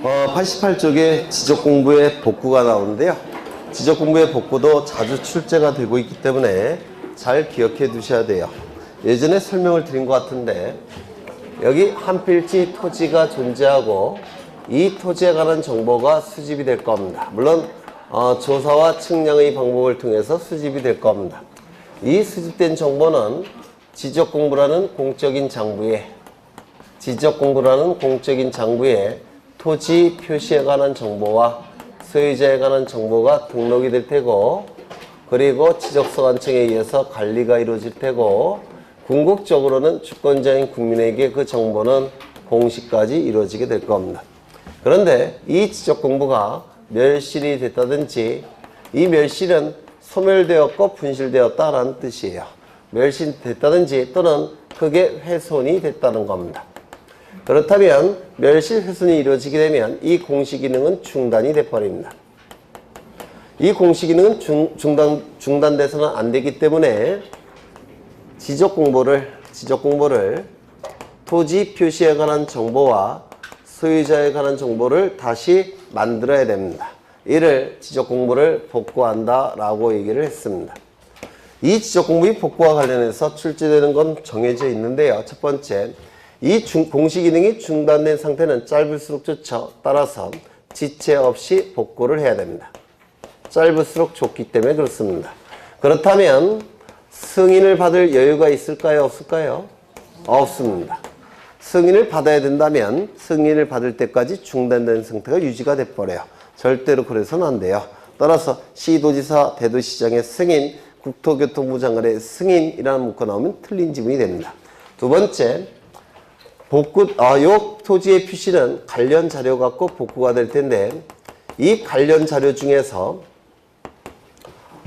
88쪽에 지적공부의 복구가 나오는데요. 지적공부의 복구도 자주 출제가 되고 있기 때문에 잘 기억해 두셔야 돼요. 예전에 설명을 드린 것 같은데 여기 한 필지 토지가 존재하고 이 토지에 관한 정보가 수집이 될 겁니다. 물론 조사와 측량의 방법을 통해서 수집이 될 겁니다. 이 수집된 정보는 지적공부라는 공적인 장부에 토지 표시에 관한 정보와 소유자에 관한 정보가 등록이 될 테고, 그리고 지적소관청에 의해서 관리가 이루어질 테고, 궁극적으로는 주권자인 국민에게 그 정보는 공시까지 이루어지게 될 겁니다. 그런데 이 지적공부가 멸실이 됐다든지, 이 멸실은 소멸되었고 분실되었다라는 뜻이에요. 멸실됐다든지 또는 크게 훼손이 됐다는 겁니다. 그렇다면 멸실 훼손이 이루어지게 되면 이 공시 기능은 중단이 돼버립니다. 이 공시 기능은 중단돼서는 안 되기 때문에 지적공부를 토지 표시에 관한 정보와 소유자에 관한 정보를 다시 만들어야 됩니다. 이를 지적공부를 복구한다 라고 얘기를 했습니다. 이 지적공부의 복구와 관련해서 출제되는 건 정해져 있는데요. 첫 번째, 이 공시 기능이 중단된 상태는 짧을수록 좋죠. 따라서 지체 없이 복구를 해야 됩니다. 짧을수록 좋기 때문에 그렇습니다. 그렇다면 승인을 받을 여유가 있을까요? 없을까요? 없습니다. 승인을 받아야 된다면 승인을 받을 때까지 중단된 상태가 유지가 돼버려요. 절대로 그래서는 안 돼요. 따라서 시도지사, 대도시장의 승인, 국토교통부 장관의 승인이라는 문구가 나오면 틀린 지문이 됩니다. 두 번째, 요 토지의 표시는 관련 자료 갖고 복구가 될 텐데, 이 관련 자료 중에서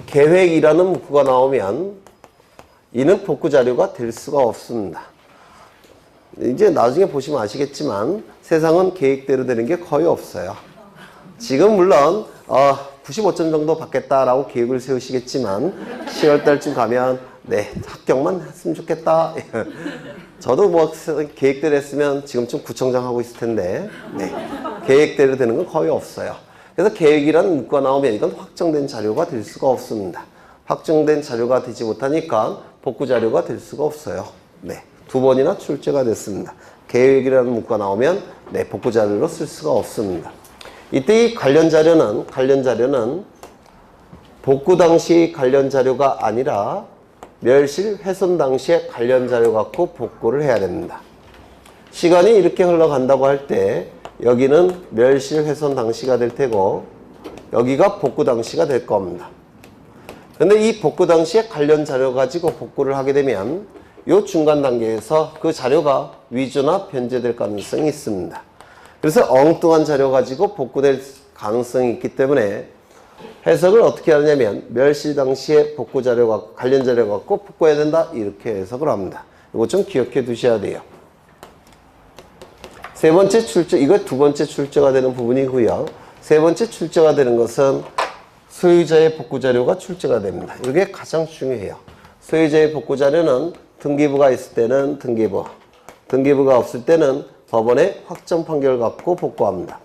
계획이라는 문구가 나오면 이는 복구 자료가 될 수가 없습니다. 이제 나중에 보시면 아시겠지만 세상은 계획대로 되는 게 거의 없어요. 지금 물론 95점 정도 받겠다라고 계획을 세우시겠지만 10월 달쯤 가면 합격만 했으면 좋겠다. 저도 계획대로 했으면 지금쯤 구청장 하고 있을 텐데 계획대로 되는 건 거의 없어요. 그래서 계획이라는 문구가 나오면 이건 확정된 자료가 될 수가 없습니다. 확정된 자료가 되지 못하니까 복구 자료가 될 수가 없어요. 두 번이나 출제가 됐습니다. 계획이라는 문구가 나오면 복구 자료로 쓸 수가 없습니다. 이때 이 관련 자료는 복구 당시 관련 자료가 아니라 멸실 훼손 당시에 관련 자료 갖고 복구를 해야 됩니다. 시간이 이렇게 흘러간다고 할 때 여기는 멸실 훼손 당시가 될 테고 여기가 복구 당시가 될 겁니다. 근데 이 복구 당시에 관련 자료 가지고 복구를 하게 되면 이 중간 단계에서 그 자료가 위조나 변제될 가능성이 있습니다. 그래서 엉뚱한 자료 가지고 복구될 가능성이 있기 때문에 해석을 어떻게 하냐면 멸실 당시에 복구 자료가 관련 자료 갖고 복구해야 된다 이렇게 해석을 합니다. 이거 좀 기억해 두셔야 돼요. 세 번째 출제, 이거 두 번째 출제가 되는 부분이고요. 세 번째 출제가 되는 것은 소유자의 복구 자료가 출제가 됩니다. 이게 가장 중요해요. 소유자의 복구 자료는 등기부가 있을 때는 등기부가 없을 때는 법원의 확정 판결을 갖고 복구합니다.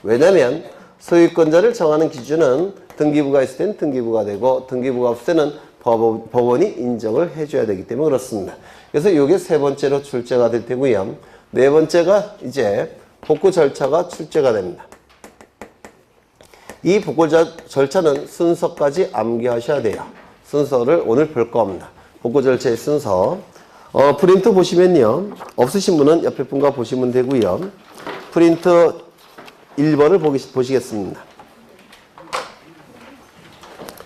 왜냐하면 소유권자를 정하는 기준은 등기부가 있을 때는 등기부가 되고 등기부가 없을 때는 법원이 인정을 해줘야 되기 때문에 그렇습니다. 그래서 이게 세 번째로 출제가 될 테고요. 네 번째가 이제 복구 절차가 출제가 됩니다. 이 복구 절차는 순서까지 암기하셔야 돼요. 순서를 오늘 볼 겁니다. 복구 절차의 순서. 프린트 보시면요. 없으신 분은 옆에 분과 보시면 되고요. 프린트 1번을 보시겠습니다.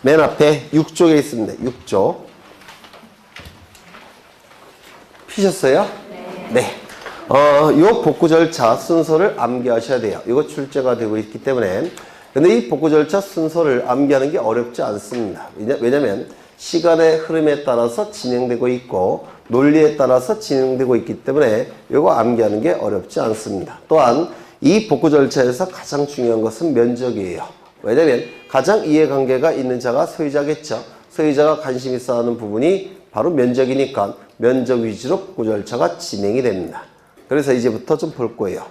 맨 앞에 6쪽에 있습니다. 6쪽. 피셨어요? 네. 요 복구 절차 순서를 암기하셔야 돼요. 이거 출제가 되고 있기 때문에. 근데 이 복구 절차 순서를 암기하는 게 어렵지 않습니다. 왜냐면 시간의 흐름에 따라서 진행되고 있고 논리에 따라서 진행되고 있기 때문에 이거 암기하는 게 어렵지 않습니다. 또한 이 복구 절차에서 가장 중요한 것은 면적이에요. 왜냐면 가장 이해관계가 있는 자가 소유자겠죠. 소유자가 관심 있어 하는 부분이 바로 면적이니까 면적 위주로 복구 절차가 진행이 됩니다. 그래서 이제부터 좀 볼 거예요.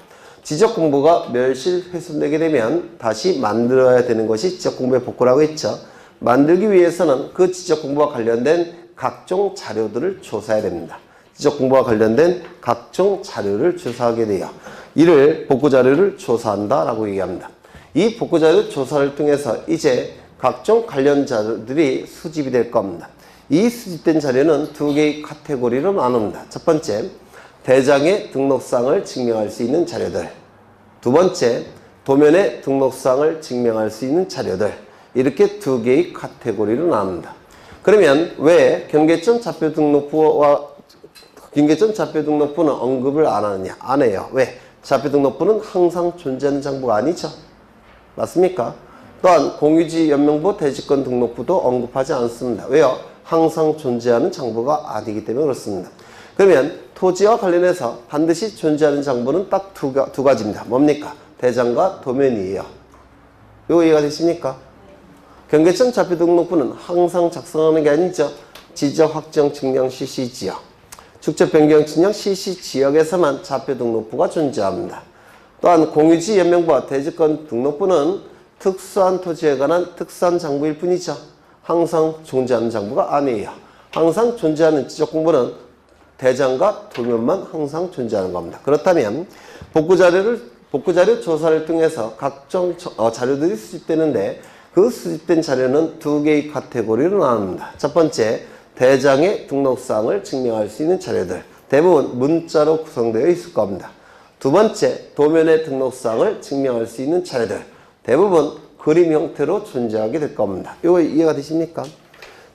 지적 공부가 멸실 훼손되게 되면 다시 만들어야 되는 것이 지적 공부의 복구라고 했죠. 만들기 위해서는 그 지적 공부와 관련된 각종 자료들을 조사해야 됩니다. 지적 공부와 관련된 각종 자료를 조사하게 돼요. 이를 복구 자료를 조사한다라고 얘기합니다. 이 복구 자료 조사를 통해서 이제 각종 관련 자료들이 수집이 될 겁니다. 이 수집된 자료는 두 개의 카테고리로 나눕니다. 첫 번째, 대장의 등록상을 증명할 수 있는 자료들. 두 번째, 도면의 등록상을 증명할 수 있는 자료들. 이렇게 두 개의 카테고리로 나눕니다. 그러면 왜 경계점 좌표 등록부는 언급을 안 하느냐? 안 해요. 왜? 좌표 등록부는 항상 존재하는 장부가 아니죠. 맞습니까? 또한 공유지 연명부 대지권 등록부도 언급하지 않습니다. 왜요? 항상 존재하는 장부가 아니기 때문에 그렇습니다. 그러면 토지와 관련해서 반드시 존재하는 장부는 딱 두 가지입니다. 뭡니까? 대장과 도면이에요. 이거 이해가 되십니까? 경계점 좌표 등록부는 항상 작성하는 게 아니죠. 지적 확정 측량 CC 지역, 축적 변경 측량 CC 지역에서만 좌표 등록부가 존재합니다. 또한 공유지 연명부와 대지권 등록부는 특수한 토지에 관한 특수한 장부일 뿐이죠. 항상 존재하는 장부가 아니에요. 항상 존재하는 지적 공부는 대장과 도면만 항상 존재하는 겁니다. 그렇다면 복구 자료 조사를 통해서 각종 자료들이 수집되는데 그 수집된 자료는 두 개의 카테고리로 나눕니다. 첫 번째, 대장의 등록사항을 증명할 수 있는 자료들. 대부분 문자로 구성되어 있을 겁니다. 두 번째, 도면의 등록사항을 증명할 수 있는 자료들. 대부분 그림 형태로 존재하게 될 겁니다. 이거 이해가 되십니까?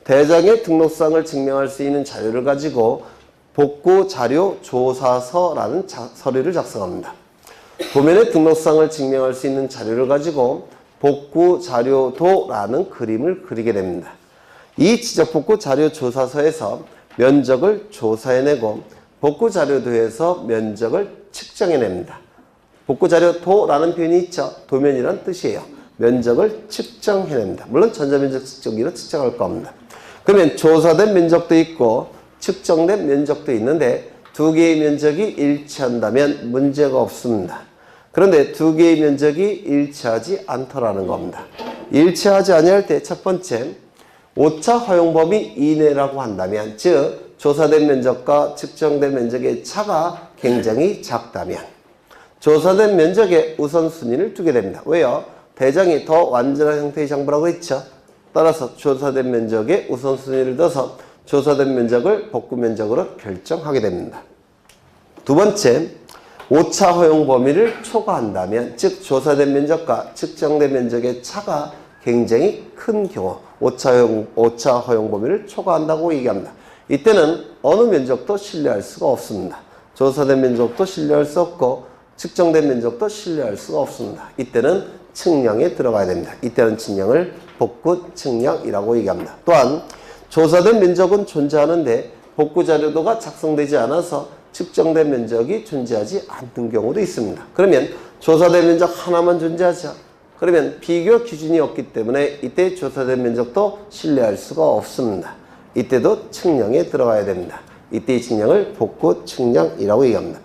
대장의 등록사항을 증명할 수 있는 자료를 가지고 복구 자료 조사서라는 서류를 작성합니다. 도면의 등록사항을 증명할 수 있는 자료를 가지고 복구 자료도라는 그림을 그리게 됩니다. 이 지적 복구 자료 조사서에서 면적을 조사해내고 복구 자료도에서 면적을 측정해냅니다. 복구 자료도라는 표현이 있죠. 도면이란 뜻이에요. 면적을 측정해냅니다. 물론 전자면적 측정기로 측정할 겁니다. 그러면 조사된 면적도 있고 측정된 면적도 있는데 두 개의 면적이 일치한다면 문제가 없습니다. 그런데 두 개의 면적이 일치하지 않더라는 겁니다. 일치하지 아니할 때 첫 번째, 오차 허용 범위 이내라고 한다면, 즉 조사된 면적과 측정된 면적의 차가 굉장히 작다면 조사된 면적에 우선순위를 두게 됩니다. 왜요? 대장이 더 완전한 형태의 장부라고 했죠. 따라서 조사된 면적에 우선순위를 둬서 조사된 면적을 복구 면적으로 결정하게 됩니다. 두 번째, 오차 허용 범위를 초과한다면, 즉 조사된 면적과 측정된 면적의 차가 굉장히 큰 경우 오차 허용 범위를 초과한다고 얘기합니다. 이때는 어느 면적도 신뢰할 수가 없습니다. 조사된 면적도 신뢰할 수 없고 측정된 면적도 신뢰할 수가 없습니다. 이때는 측량에 들어가야 됩니다. 이때는 측량을 복구 측량이라고 얘기합니다. 또한 조사된 면적은 존재하는데 복구 자료도가 작성되지 않아서 측정된 면적이 존재하지 않는 경우도 있습니다. 그러면 조사된 면적 하나만 존재하죠. 그러면 비교 기준이 없기 때문에 이때 조사된 면적도 신뢰할 수가 없습니다. 이때도 측량에 들어가야 됩니다. 이때의 측량을 복구 측량이라고 얘기합니다.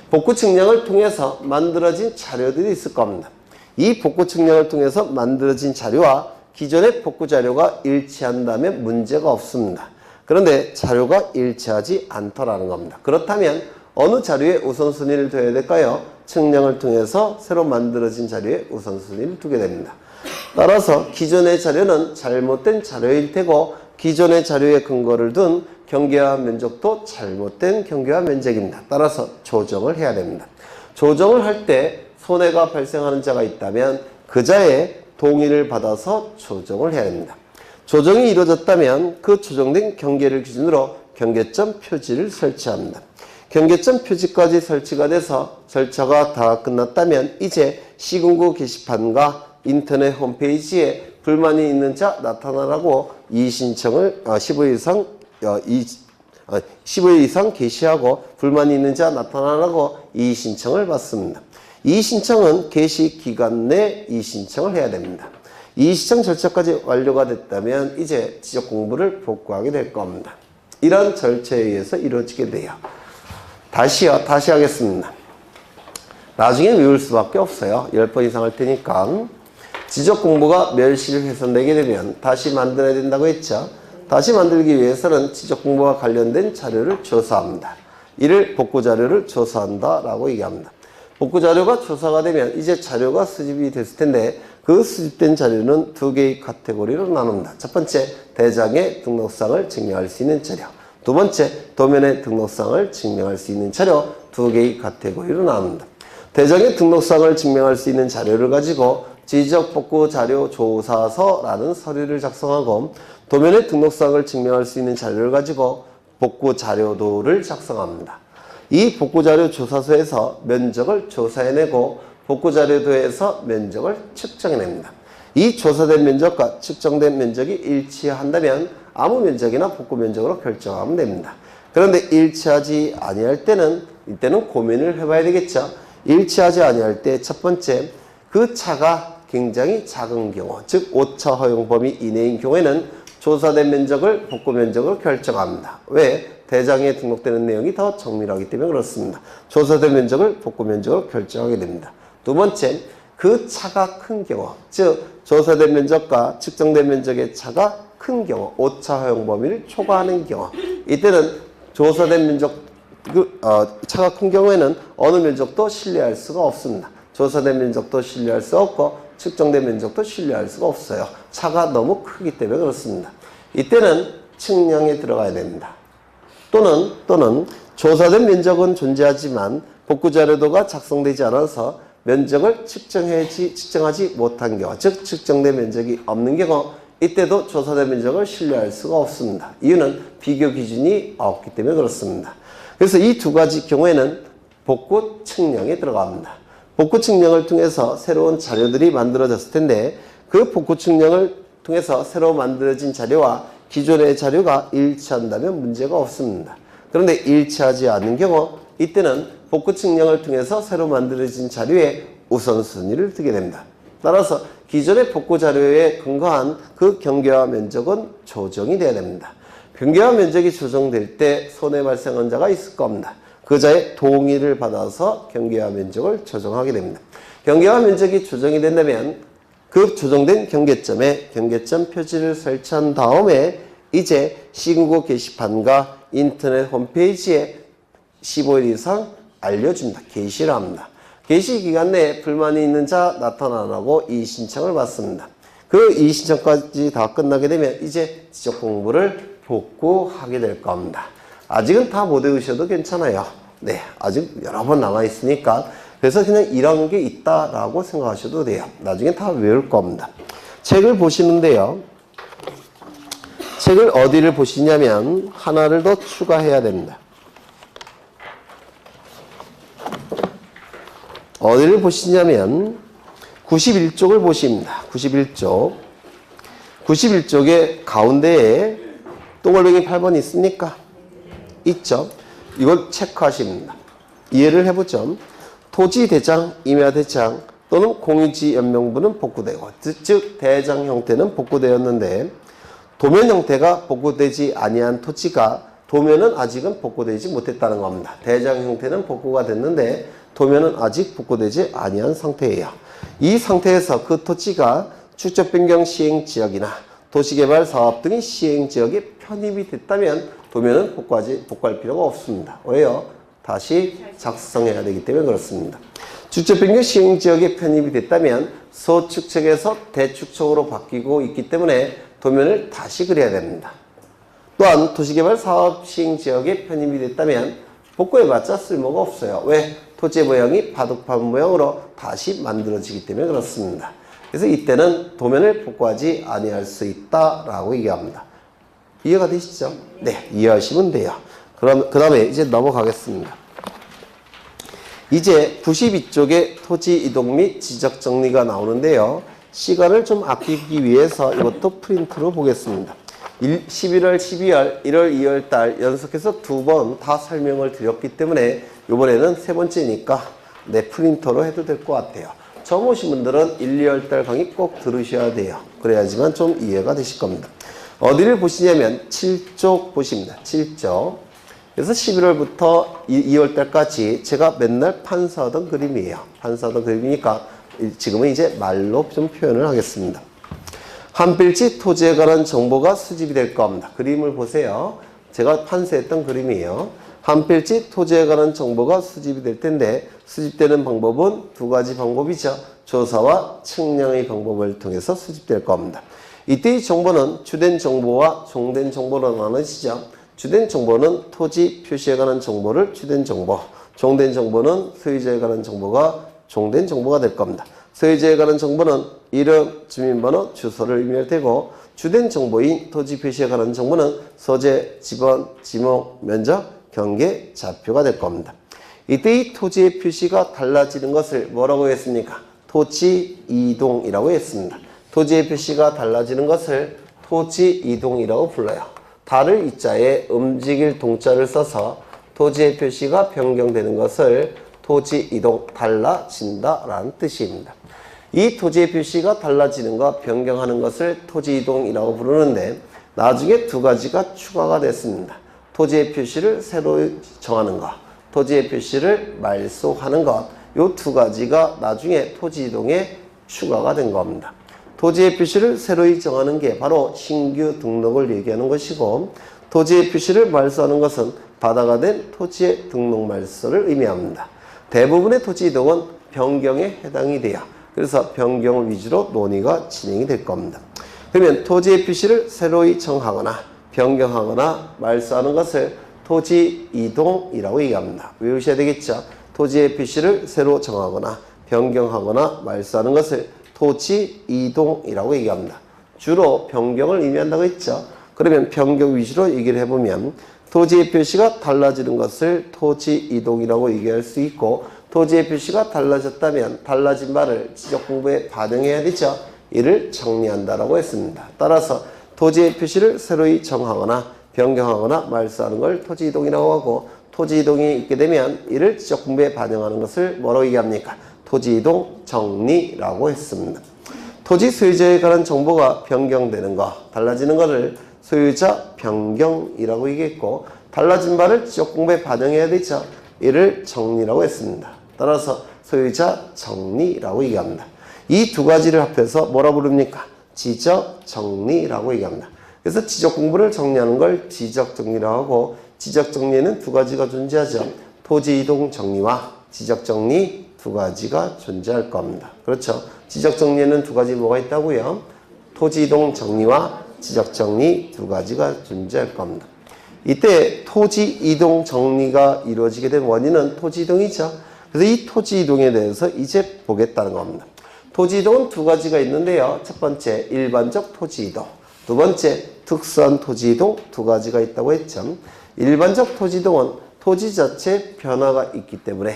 복구 측량을 통해서 만들어진 자료들이 있을 겁니다. 이 복구 측량을 통해서 만들어진 자료와 기존의 복구 자료가 일치한다면 문제가 없습니다. 그런데 자료가 일치하지 않더라는 겁니다. 그렇다면 어느 자료에 우선순위를 둬야 될까요? 측량을 통해서 새로 만들어진 자료에 우선순위를 두게 됩니다. 따라서 기존의 자료는 잘못된 자료일 테고 기존의 자료에 근거를 둔 경계화 면적도 잘못된 경계화 면적입니다. 따라서 조정을 해야 됩니다. 조정을 할 때 손해가 발생하는 자가 있다면 그 자의 동의를 받아서 조정을 해야 됩니다. 조정이 이루어졌다면 그 조정된 경계를 기준으로 경계점 표지를 설치합니다. 경계점 표지까지 설치가 돼서 절차가 다 끝났다면 이제 시군구 게시판과 인터넷 홈페이지에 불만이 있는 자 나타나라고 이의신청을 15일 이상 게시하고 불만이 있는 자 나타나라고 이의신청을 받습니다. 이의신청은 게시 기간 내 이의신청을 해야 됩니다. 이의신청 절차까지 완료가 됐다면 이제 지적 공부를 복구하게 될 겁니다. 이런 절차에 의해서 이루어지게 돼요. 다시 하겠습니다. 나중에 외울 수밖에 없어요. 10번 이상 할 테니까. 지적 공부가 멸실 훼손되게 되면 다시 만들어야 된다고 했죠. 다시 만들기 위해서는 지적 공부와 관련된 자료를 조사합니다. 이를 복구 자료를 조사한다 라고 얘기합니다. 복구 자료가 조사가 되면 이제 자료가 수집이 됐을 텐데 그 수집된 자료는 두 개의 카테고리로 나눕니다. 첫 번째, 대장의 등록상을 증명할 수 있는 자료. 두 번째, 도면의 등록상을 증명할 수 있는 자료. 두 개의 카테고리로 나눕니다. 대장의 등록상을 증명할 수 있는 자료를 가지고 지적복구 자료 조사서라는 서류를 작성하고 도면의 등록상을 증명할 수 있는 자료를 가지고 복구 자료도를 작성합니다. 이 복구 자료 조사서에서 면적을 조사해내고 복구 자료도에서 면적을 측정해냅니다. 이 조사된 면적과 측정된 면적이 일치한다면 아무 면적이나 복구 면적으로 결정하면 됩니다. 그런데 일치하지 아니할 때는 이때는 고민을 해봐야 되겠죠. 일치하지 아니할 때 첫 번째, 그 차가 굉장히 작은 경우, 즉 오차 허용 범위 이내인 경우에는 조사된 면적을 복구 면적으로 결정합니다. 왜? 대장에 등록되는 내용이 더 정밀하기 때문에 그렇습니다. 조사된 면적을 복구 면적으로 결정하게 됩니다. 두 번째, 그 차가 큰 경우, 즉 조사된 면적과 측정된 면적의 차가 큰 경우, 오차 허용 범위를 초과하는 경우, 이때는 조사된 면적, 차가 큰 경우에는 어느 면적도 신뢰할 수가 없습니다. 조사된 면적도 신뢰할 수 없고 측정된 면적도 신뢰할 수가 없어요. 차가 너무 크기 때문에 그렇습니다. 이때는 측량에 들어가야 됩니다. 또는 조사된 면적은 존재하지만 복구 자료도가 작성되지 않아서 면적을 측정하지 못한 경우, 즉 측정된 면적이 없는 경우, 이때도 조사된 면적을 신뢰할 수가 없습니다. 이유는 비교 기준이 없기 때문에 그렇습니다. 그래서 이 두 가지 경우에는 복구 측량에 들어갑니다. 복구 측량을 통해서 새로운 자료들이 만들어졌을 텐데 그 복구 측량을 통해서 새로 만들어진 자료와 기존의 자료가 일치한다면 문제가 없습니다. 그런데 일치하지 않는 경우 이때는 복구 측량을 통해서 새로 만들어진 자료에 우선순위를 두게 됩니다. 따라서 기존의 복구 자료에 근거한 그 경계화 면적은 조정이 돼야 됩니다. 경계화 면적이 조정될 때 손해 발생한 자가 있을 겁니다. 그 자의 동의를 받아서 경계화 면적을 조정하게 됩니다. 경계화 면적이 조정이 된다면 그 조정된 경계점에 경계점 표지를 설치한 다음에 이제 시군구 게시판과 인터넷 홈페이지에 15일 이상 알려줍니다. 게시를 합니다. 게시 기간 내에 불만이 있는 자 나타나라고 이의신청을 받습니다. 그 이의신청까지 다 끝나게 되면 이제 지적 공부를 복구하게 될 겁니다. 아직은 다 못 외우셔도 괜찮아요. 네, 아직 여러 번 남아있으니까. 그래서 그냥 이런 게 있다라고 생각하셔도 돼요. 나중에 다 외울 겁니다. 책을 보시는데요. 책을 어디를 보시냐면 하나를 더 추가해야 됩니다. 어디를 보시냐면 91쪽을 보십니다. 91쪽. 91쪽의 가운데에 동글뱅이 8번 있습니까? 있죠. 이걸 체크하십니다. 이해를 해보죠. 토지대장, 임야대장 또는 공유지연명부는 복구되고, 즉 대장 형태는 복구되었는데 도면 형태가 복구되지 아니한 토지가 도면은 아직은 복구되지 못했다는 겁니다. 대장 형태는 복구가 됐는데 도면은 아직 복구되지 아니한 상태예요. 이 상태에서 그 토지가 축적변경 시행지역이나 도시개발 사업 등의 시행지역에 편입이 됐다면 도면은 복구할 필요가 없습니다. 왜요? 다시 작성해야 되기 때문에 그렇습니다. 축적변경 시행지역에 편입이 됐다면 소축척에서 대축척으로 바뀌고 있기 때문에 도면을 다시 그려야 됩니다. 또한 도시개발 사업 시행지역에 편입이 됐다면 복구해봤자 쓸모가 없어요. 왜? 토지의 모양이 바둑판 모양으로 다시 만들어지기 때문에 그렇습니다. 그래서 이때는 도면을 복구하지 아니할 수 있다라고 얘기합니다. 이해가 되시죠? 네, 이해하시면 돼요. 그럼 그 다음에 이제 넘어가겠습니다. 이제 92쪽에 토지 이동 및 지적 정리가 나오는데요. 시간을 좀 아끼기 위해서 이것도 프린트로 보겠습니다. 11월, 12월, 1월, 2월 달 연속해서 두 번 다 설명을 드렸기 때문에 이번에는 세 번째니까 프린터로 해도 될 것 같아요. 처음 오신 분들은 1, 2월 달 강의 꼭 들으셔야 돼요. 그래야지만 좀 이해가 되실 겁니다. 어디를 보시냐면 7쪽 보십니다. 7쪽. 그래서 11월부터 2월 달까지 제가 맨날 판사하던 그림이에요. 판사하던 그림이니까 지금은 이제 말로 좀 표현을 하겠습니다. 한 필지 토지에 관한 정보가 수집이 될 겁니다. 그림을 보세요. 제가 판사했던 그림이에요. 한 필지 토지에 관한 정보가 수집이 될 텐데 수집되는 방법은 두 가지 방법이죠. 조사와 측량의 방법을 통해서 수집될 겁니다. 이때 이 정보는 주된 정보와 종된 정보로 나눠지죠. 주된 정보는 토지 표시에 관한 정보를 주된 정보, 종된 정보는 소유자에 관한 정보가 종된 정보가 될 겁니다. 소유자에 관한 정보는 이름, 주민번호, 주소를 의미할 테고 주된 정보인 토지 표시에 관한 정보는 소재, 지번, 지목, 면적, 경계, 좌표가 될 겁니다. 이때 이 토지의 표시가 달라지는 것을 뭐라고 했습니까? 토지 이동이라고 했습니다. 토지의 표시가 달라지는 것을 토지 이동이라고 불러요. 달을 이자에 움직일 동자를 써서 토지의 표시가 변경되는 것을 토지 이동, 달라진다 라는 뜻입니다. 이 토지의 표시가 달라지는 것, 변경하는 것을 토지 이동이라고 부르는데 나중에 두 가지가 추가가 됐습니다. 토지의 표시를 새로 정하는 것, 토지의 표시를 말소하는 것, 이 두 가지가 나중에 토지 이동에 추가가 된 겁니다. 토지의 표시를 새로이 정하는 게 바로 신규 등록을 얘기하는 것이고 토지의 표시를 말소하는 것은 바다가 된 토지의 등록 말소를 의미합니다. 대부분의 토지 이동은 변경에 해당이 돼요. 그래서 변경을 위주로 논의가 진행이 될 겁니다. 그러면 토지의 표시를 새로이 정하거나 변경하거나 말소하는 것을 토지 이동이라고 얘기합니다. 외우셔야 되겠죠. 토지의 표시를 새로 정하거나 변경하거나 말소하는 것을 토지 이동이라고 얘기합니다. 주로 변경을 의미한다고 했죠. 그러면 변경 위주로 얘기를 해보면 토지의 표시가 달라지는 것을 토지 이동이라고 얘기할 수 있고 토지의 표시가 달라졌다면 달라진 바를 지적 공부에 반영해야 되죠. 이를 정리한다라고 했습니다. 따라서 토지의 표시를 새로이 정하거나 변경하거나 말소하는 걸 토지 이동이라고 하고 토지 이동이 있게 되면 이를 지적 공부에 반영하는 것을 뭐라고 얘기합니까? 토지 이동 정리라고 했습니다. 토지 소유자에 관한 정보가 변경되는 것, 달라지는 것을 소유자 변경이라고 얘기했고 달라진 바를 지적 공부에 반영해야 되죠. 이를 정리라고 했습니다. 따라서 소유자 정리라고 얘기합니다. 이 두 가지를 합해서 뭐라 부릅니까? 지적 정리라고 얘기합니다. 그래서 지적 공부를 정리하는 걸 지적 정리라고 하고 지적 정리에는 두 가지가 존재하죠. 토지 이동 정리와 지적 정리 두 가지가 존재할 겁니다. 그렇죠. 지적 정리에는 두 가지 뭐가 있다고요? 토지 이동 정리와 지적 정리 두 가지가 존재할 겁니다. 이때 토지 이동 정리가 이루어지게 된 원인은 토지 이동이죠. 그래서 이 토지 이동에 대해서 이제 보겠다는 겁니다. 토지 이동은 두 가지가 있는데요. 첫 번째 일반적 토지 이동, 두 번째 특수한 토지 이동 두 가지가 있다고 했죠. 일반적 토지 이동은 토지 자체에 변화가 있기 때문에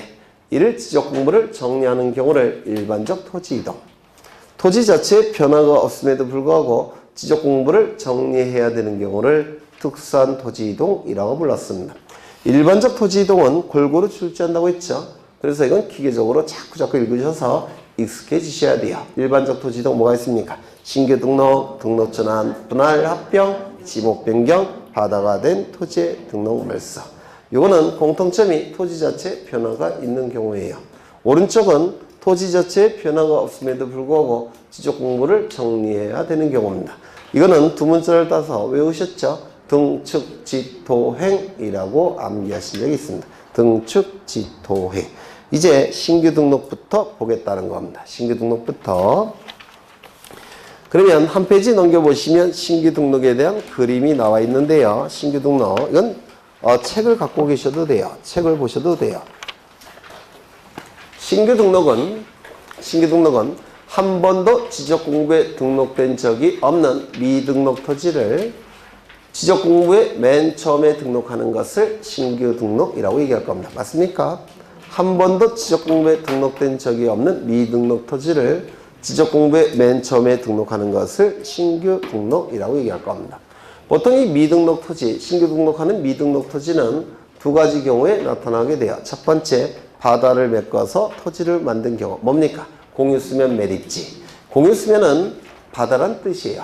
이를 지적 공부를 정리하는 경우를 일반적 토지 이동. 토지 자체에 변화가 없음에도 불구하고 지적 공부를 정리해야 되는 경우를 특수한 토지 이동이라고 불렀습니다. 일반적 토지 이동은 골고루 출제한다고 했죠. 그래서 이건 기계적으로 자꾸 읽으셔서 익숙해지셔야 돼요. 일반적 토지 이동 뭐가 있습니까? 신규 등록, 등록 전환, 분할 합병, 지목 변경, 바다가 된 토지의 등록 말소. 이거는 공통점이 토지 자체에 변화가 있는 경우예요. 오른쪽은 토지 자체에 변화가 없음에도 불구하고 지적 공부를 정리해야 되는 경우입니다. 이거는 두 문자를 따서 외우셨죠? 등축지토행이라고 암기하신 적이 있습니다. 등축지토행. 이제 신규 등록부터 보겠다는 겁니다. 신규 등록부터. 그러면 한 페이지 넘겨보시면 신규 등록에 대한 그림이 나와 있는데요. 신규 등록. 이건 책을 갖고 계셔도 돼요. 책을 보셔도 돼요. 신규 등록은 한 번도 지적 공부에 등록된 적이 없는 미등록 토지를 지적 공부에 맨 처음에 등록하는 것을 신규 등록이라고 얘기할 겁니다. 맞습니까? 한 번도 지적 공부에 등록된 적이 없는 미등록 토지를 지적 공부에 맨 처음에 등록하는 것을 신규 등록이라고 얘기할 겁니다. 보통 이 미등록 토지, 신규 등록하는 미등록 토지는 두 가지 경우에 나타나게 돼요. 첫 번째, 바다를 메꿔서 토지를 만든 경우. 뭡니까? 공유수면 매립지. 공유수면은 바다란 뜻이에요.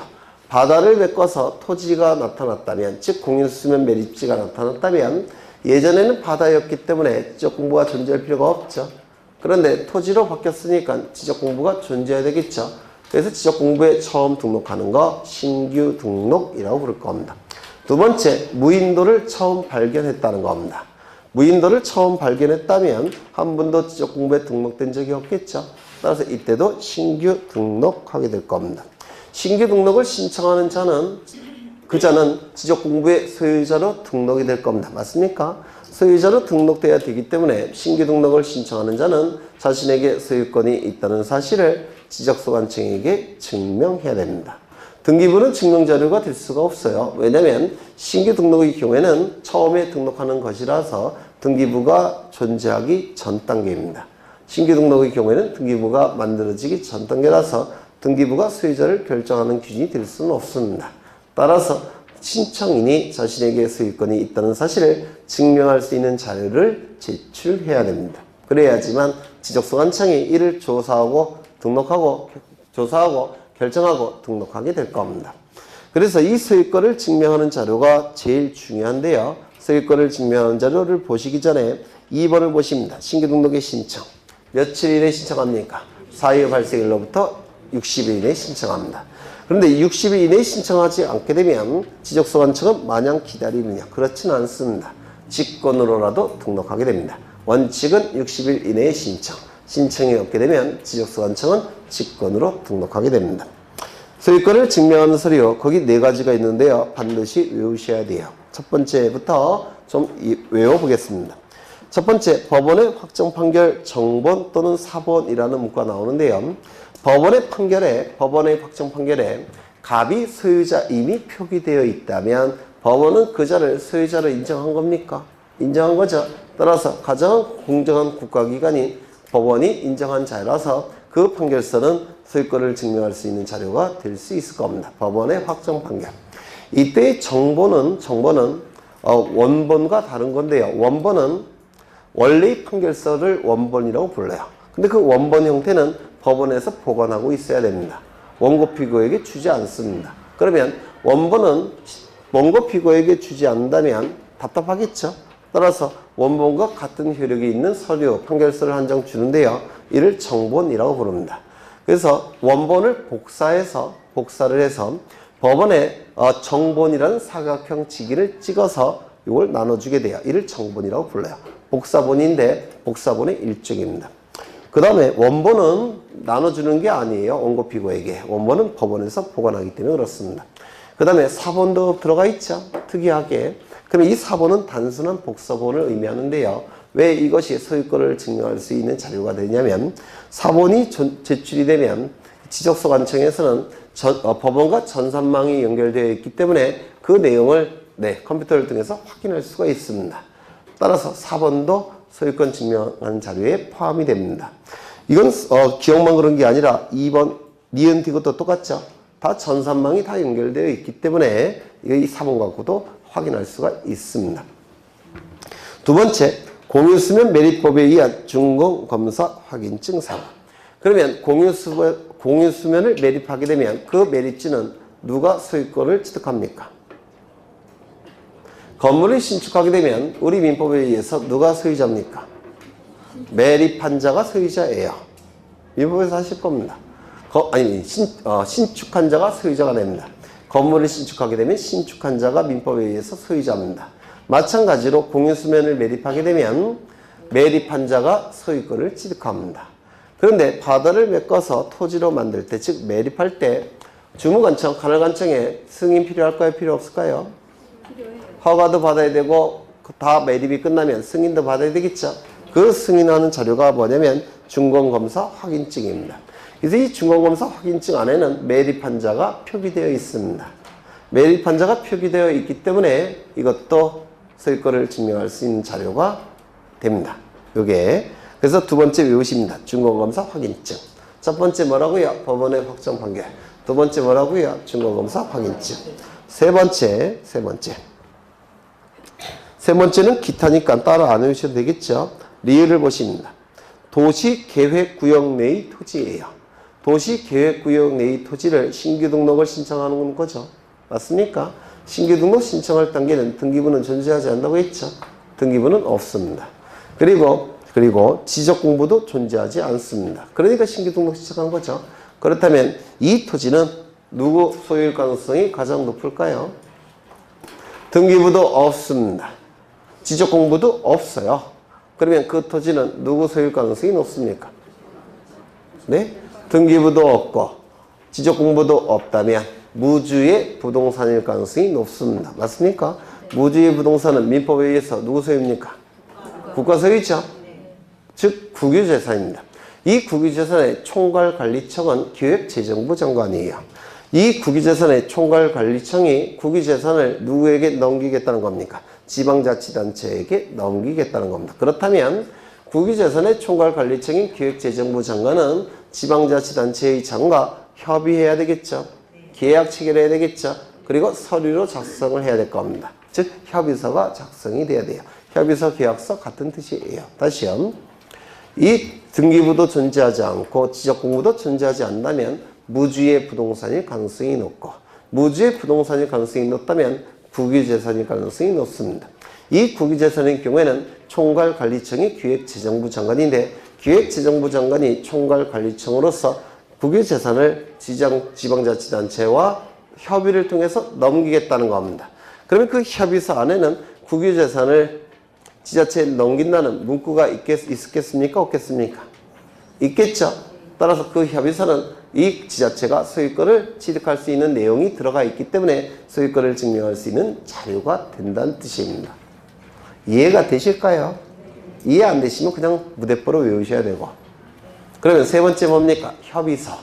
바다를 메꿔서 토지가 나타났다면, 즉 공유수면 매립지가 나타났다면 예전에는 바다였기 때문에 지적공부가 존재할 필요가 없죠. 그런데 토지로 바뀌었으니까 지적공부가 존재해야 되겠죠. 그래서 지적공부에 처음 등록하는 거 신규 등록이라고 부를 겁니다. 두 번째, 무인도를 처음 발견했다는 겁니다. 무인도를 처음 발견했다면 한 번도 지적공부에 등록된 적이 없겠죠. 따라서 이때도 신규 등록하게 될 겁니다. 신규 등록을 신청하는 자는 그 자는 지적공부의 소유자로 등록이 될 겁니다. 맞습니까? 소유자로 등록돼야 되기 때문에 신규 등록을 신청하는 자는 자신에게 소유권이 있다는 사실을 지적소관청에게 증명해야 됩니다. 등기부는 증명자료가 될 수가 없어요. 왜냐하면 신규 등록의 경우에는 처음에 등록하는 것이라서 등기부가 존재하기 전 단계입니다. 신규 등록의 경우에는 등기부가 만들어지기 전 단계라서 등기부가 소유자를 결정하는 기준이 될 수는 없습니다. 따라서 신청인이 자신에게 소유권이 있다는 사실을 증명할 수 있는 자료를 제출해야 됩니다. 그래야지만 지적소관청이 이를 조사하고 결정하고 등록하게 될 겁니다. 그래서 이 소유권을 증명하는 자료가 제일 중요한데요. 소유권을 증명하는 자료를 보시기 전에 2번을 보십니다. 신규 등록의 신청. 며칠 이내에 신청합니까? 사유 발생일로부터 60일 이내에 신청합니다. 그런데 60일 이내에 신청하지 않게 되면 지적소관청은 마냥 기다리느냐? 그렇지는 않습니다. 직권으로라도 등록하게 됩니다. 원칙은 60일 이내에 신청. 신청이 없게 되면 지적소관청은 직권으로 등록하게 됩니다. 소유권을 증명하는 서류, 거기 4가지가 있는데요. 반드시 외우셔야 돼요. 첫 번째부터 좀 외워보겠습니다. 첫 번째, 법원의 확정 판결 정본 또는 사본이라는 문구가 나오는데요. 법원의 확정 판결에 갑이 소유자임이 표기되어 있다면 법원은 그 자를 소유자로 인정한 겁니까? 인정한 거죠. 따라서 가장 공정한 국가기관인 법원이 인정한 자라서 그 판결서는 소유권을 증명할 수 있는 자료가 될 수 있을 겁니다. 법원의 확정 판결. 이때의 정본은 원본과 다른 건데요. 원본은 원래의 판결서를 원본이라고 불러요. 근데 그 원본 형태는 법원에서 보관하고 있어야 됩니다. 원고 피고에게 주지 않습니다. 그러면 원본은 원고 피고에게 주지 않는다면 답답하겠죠. 따라서 원본과 같은 효력이 있는 서류, 판결서를 한 장 주는데요. 이를 정본이라고 부릅니다. 그래서 원본을 복사를 해서 법원에 정본이라는 사각형 지기를 찍어서 이걸 나눠주게 돼요. 이를 정본이라고 불러요. 복사본인데 복사본의 일종입니다. 그 다음에 원본은 나눠주는 게 아니에요. 원고 피고에게. 원본은 법원에서 보관하기 때문에 그렇습니다. 그 다음에 사본도 들어가 있죠. 특이하게. 그럼 이 사본은 단순한 복사본을 의미하는데요. 왜 이것이 소유권을 증명할 수 있는 자료가 되냐면 사본이 제출이 되면 지적소관청에서는 법원과 전산망이 연결되어 있기 때문에 그 내용을 컴퓨터를 통해서 확인할 수가 있습니다. 따라서 사본도 소유권 증명하는 자료에 포함이 됩니다. 이건 기억만 그런 게 아니라 2번 니은 디귿도 똑같죠. 다 전산망이 다 연결되어 있기 때문에 이 사본 갖고도 확인할 수가 있습니다. 두 번째, 공유수면 매립법에 의한 준공검사 확인증 사본. 그러면 공유수면을 매립하게 되면 그 매립지는 누가 소유권을 취득합니까? 건물을 신축하게 되면 우리 민법에 의해서 누가 소유자입니까? 매립한 자가 소유자예요. 민법에서 하실 겁니다. 신축한 자가 소유자가 됩니다. 건물을 신축하게 되면 신축한 자가 민법에 의해서 소유자입니다. 마찬가지로 공유수면을 매립하게 되면 매립한 자가 소유권을 취득합니다. 그런데 바다를 메꿔서 토지로 만들 때, 즉 매립할 때 주무관청, 관할관청에 승인 필요할까요? 필요 없을까요? 필요해요. 허가도 받아야 되고 다 매립이 끝나면 승인도 받아야 되겠죠. 그 승인하는 자료가 뭐냐면 준공검사 확인증입니다. 그래서 이 준공검사 확인증 안에는 매립한 자가 표기되어 있습니다. 매립한 자가 표기되어 있기 때문에 이것도 소유권을 증명할 수 있는 자료가 됩니다. 요게. 그래서 두 번째 외우십니다. 준공검사 확인증. 첫 번째 뭐라고요? 법원의 확정 판결. 두 번째 뭐라고요? 준공검사 확인증. 세 번째는 기타니까 따로 안 외우셔도 되겠죠. 리을을 보십니다. 도시계획구역 내의 토지예요. 도시계획구역 내의 토지를 신규 등록을 신청하는 거죠. 맞습니까? 신규 등록 신청할 단계는 등기부는 존재하지 않는다고 했죠. 등기부는 없습니다. 그리고 지적공부도 존재하지 않습니다. 그러니까 신규등록 시작한 거죠. 그렇다면 이 토지는 누구 소유일 가능성이 가장 높을까요? 등기부도 없습니다. 지적공부도 없어요. 그러면 그 토지는 누구 소유일 가능성이 높습니까? 네? 등기부도 없고 지적공부도 없다면 무주의 부동산일 가능성이 높습니다. 맞습니까? 무주의 부동산은 민법에 의해서 누구 소유입니까? 국가 소유죠. 즉 국유재산입니다. 이 국유재산의 총괄관리청은 기획재정부 장관이에요. 이 국유재산의 총괄관리청이 국유재산을 누구에게 넘기겠다는 겁니까? 지방자치단체에게 넘기겠다는 겁니다. 그렇다면 국유재산의 총괄관리청인 기획재정부 장관은 지방자치단체의 장과 협의해야 되겠죠. 계약 체결해야 되겠죠. 그리고 서류로 작성을 해야 될 겁니다. 즉 협의서가 작성이 돼야 돼요. 협의서, 계약서 같은 뜻이에요. 다시요. 이 등기부도 존재하지 않고 지적공부도 존재하지 않다면 무주의 부동산일 가능성이 높고 무주의 부동산일 가능성이 높다면 국유재산일 가능성이 높습니다. 이 국유재산의 경우에는 총괄관리청이 기획재정부 장관인데 기획재정부 장관이 총괄관리청으로서 국유재산을 지방자치단체와 협의를 통해서 넘기겠다는 겁니다. 그러면 그 협의서 안에는 국유재산을 지자체에 넘긴다는 문구가 있겠습니까? 없겠습니까? 있겠죠. 따라서 그 협의서는 이 지자체가 소유권을 취득할 수 있는 내용이 들어가 있기 때문에 소유권을 증명할 수 있는 자료가 된다는 뜻입니다. 이해가 되실까요? 이해 안 되시면 그냥 무대뽀로 외우셔야 되고. 그러면 세 번째 뭡니까? 협의서.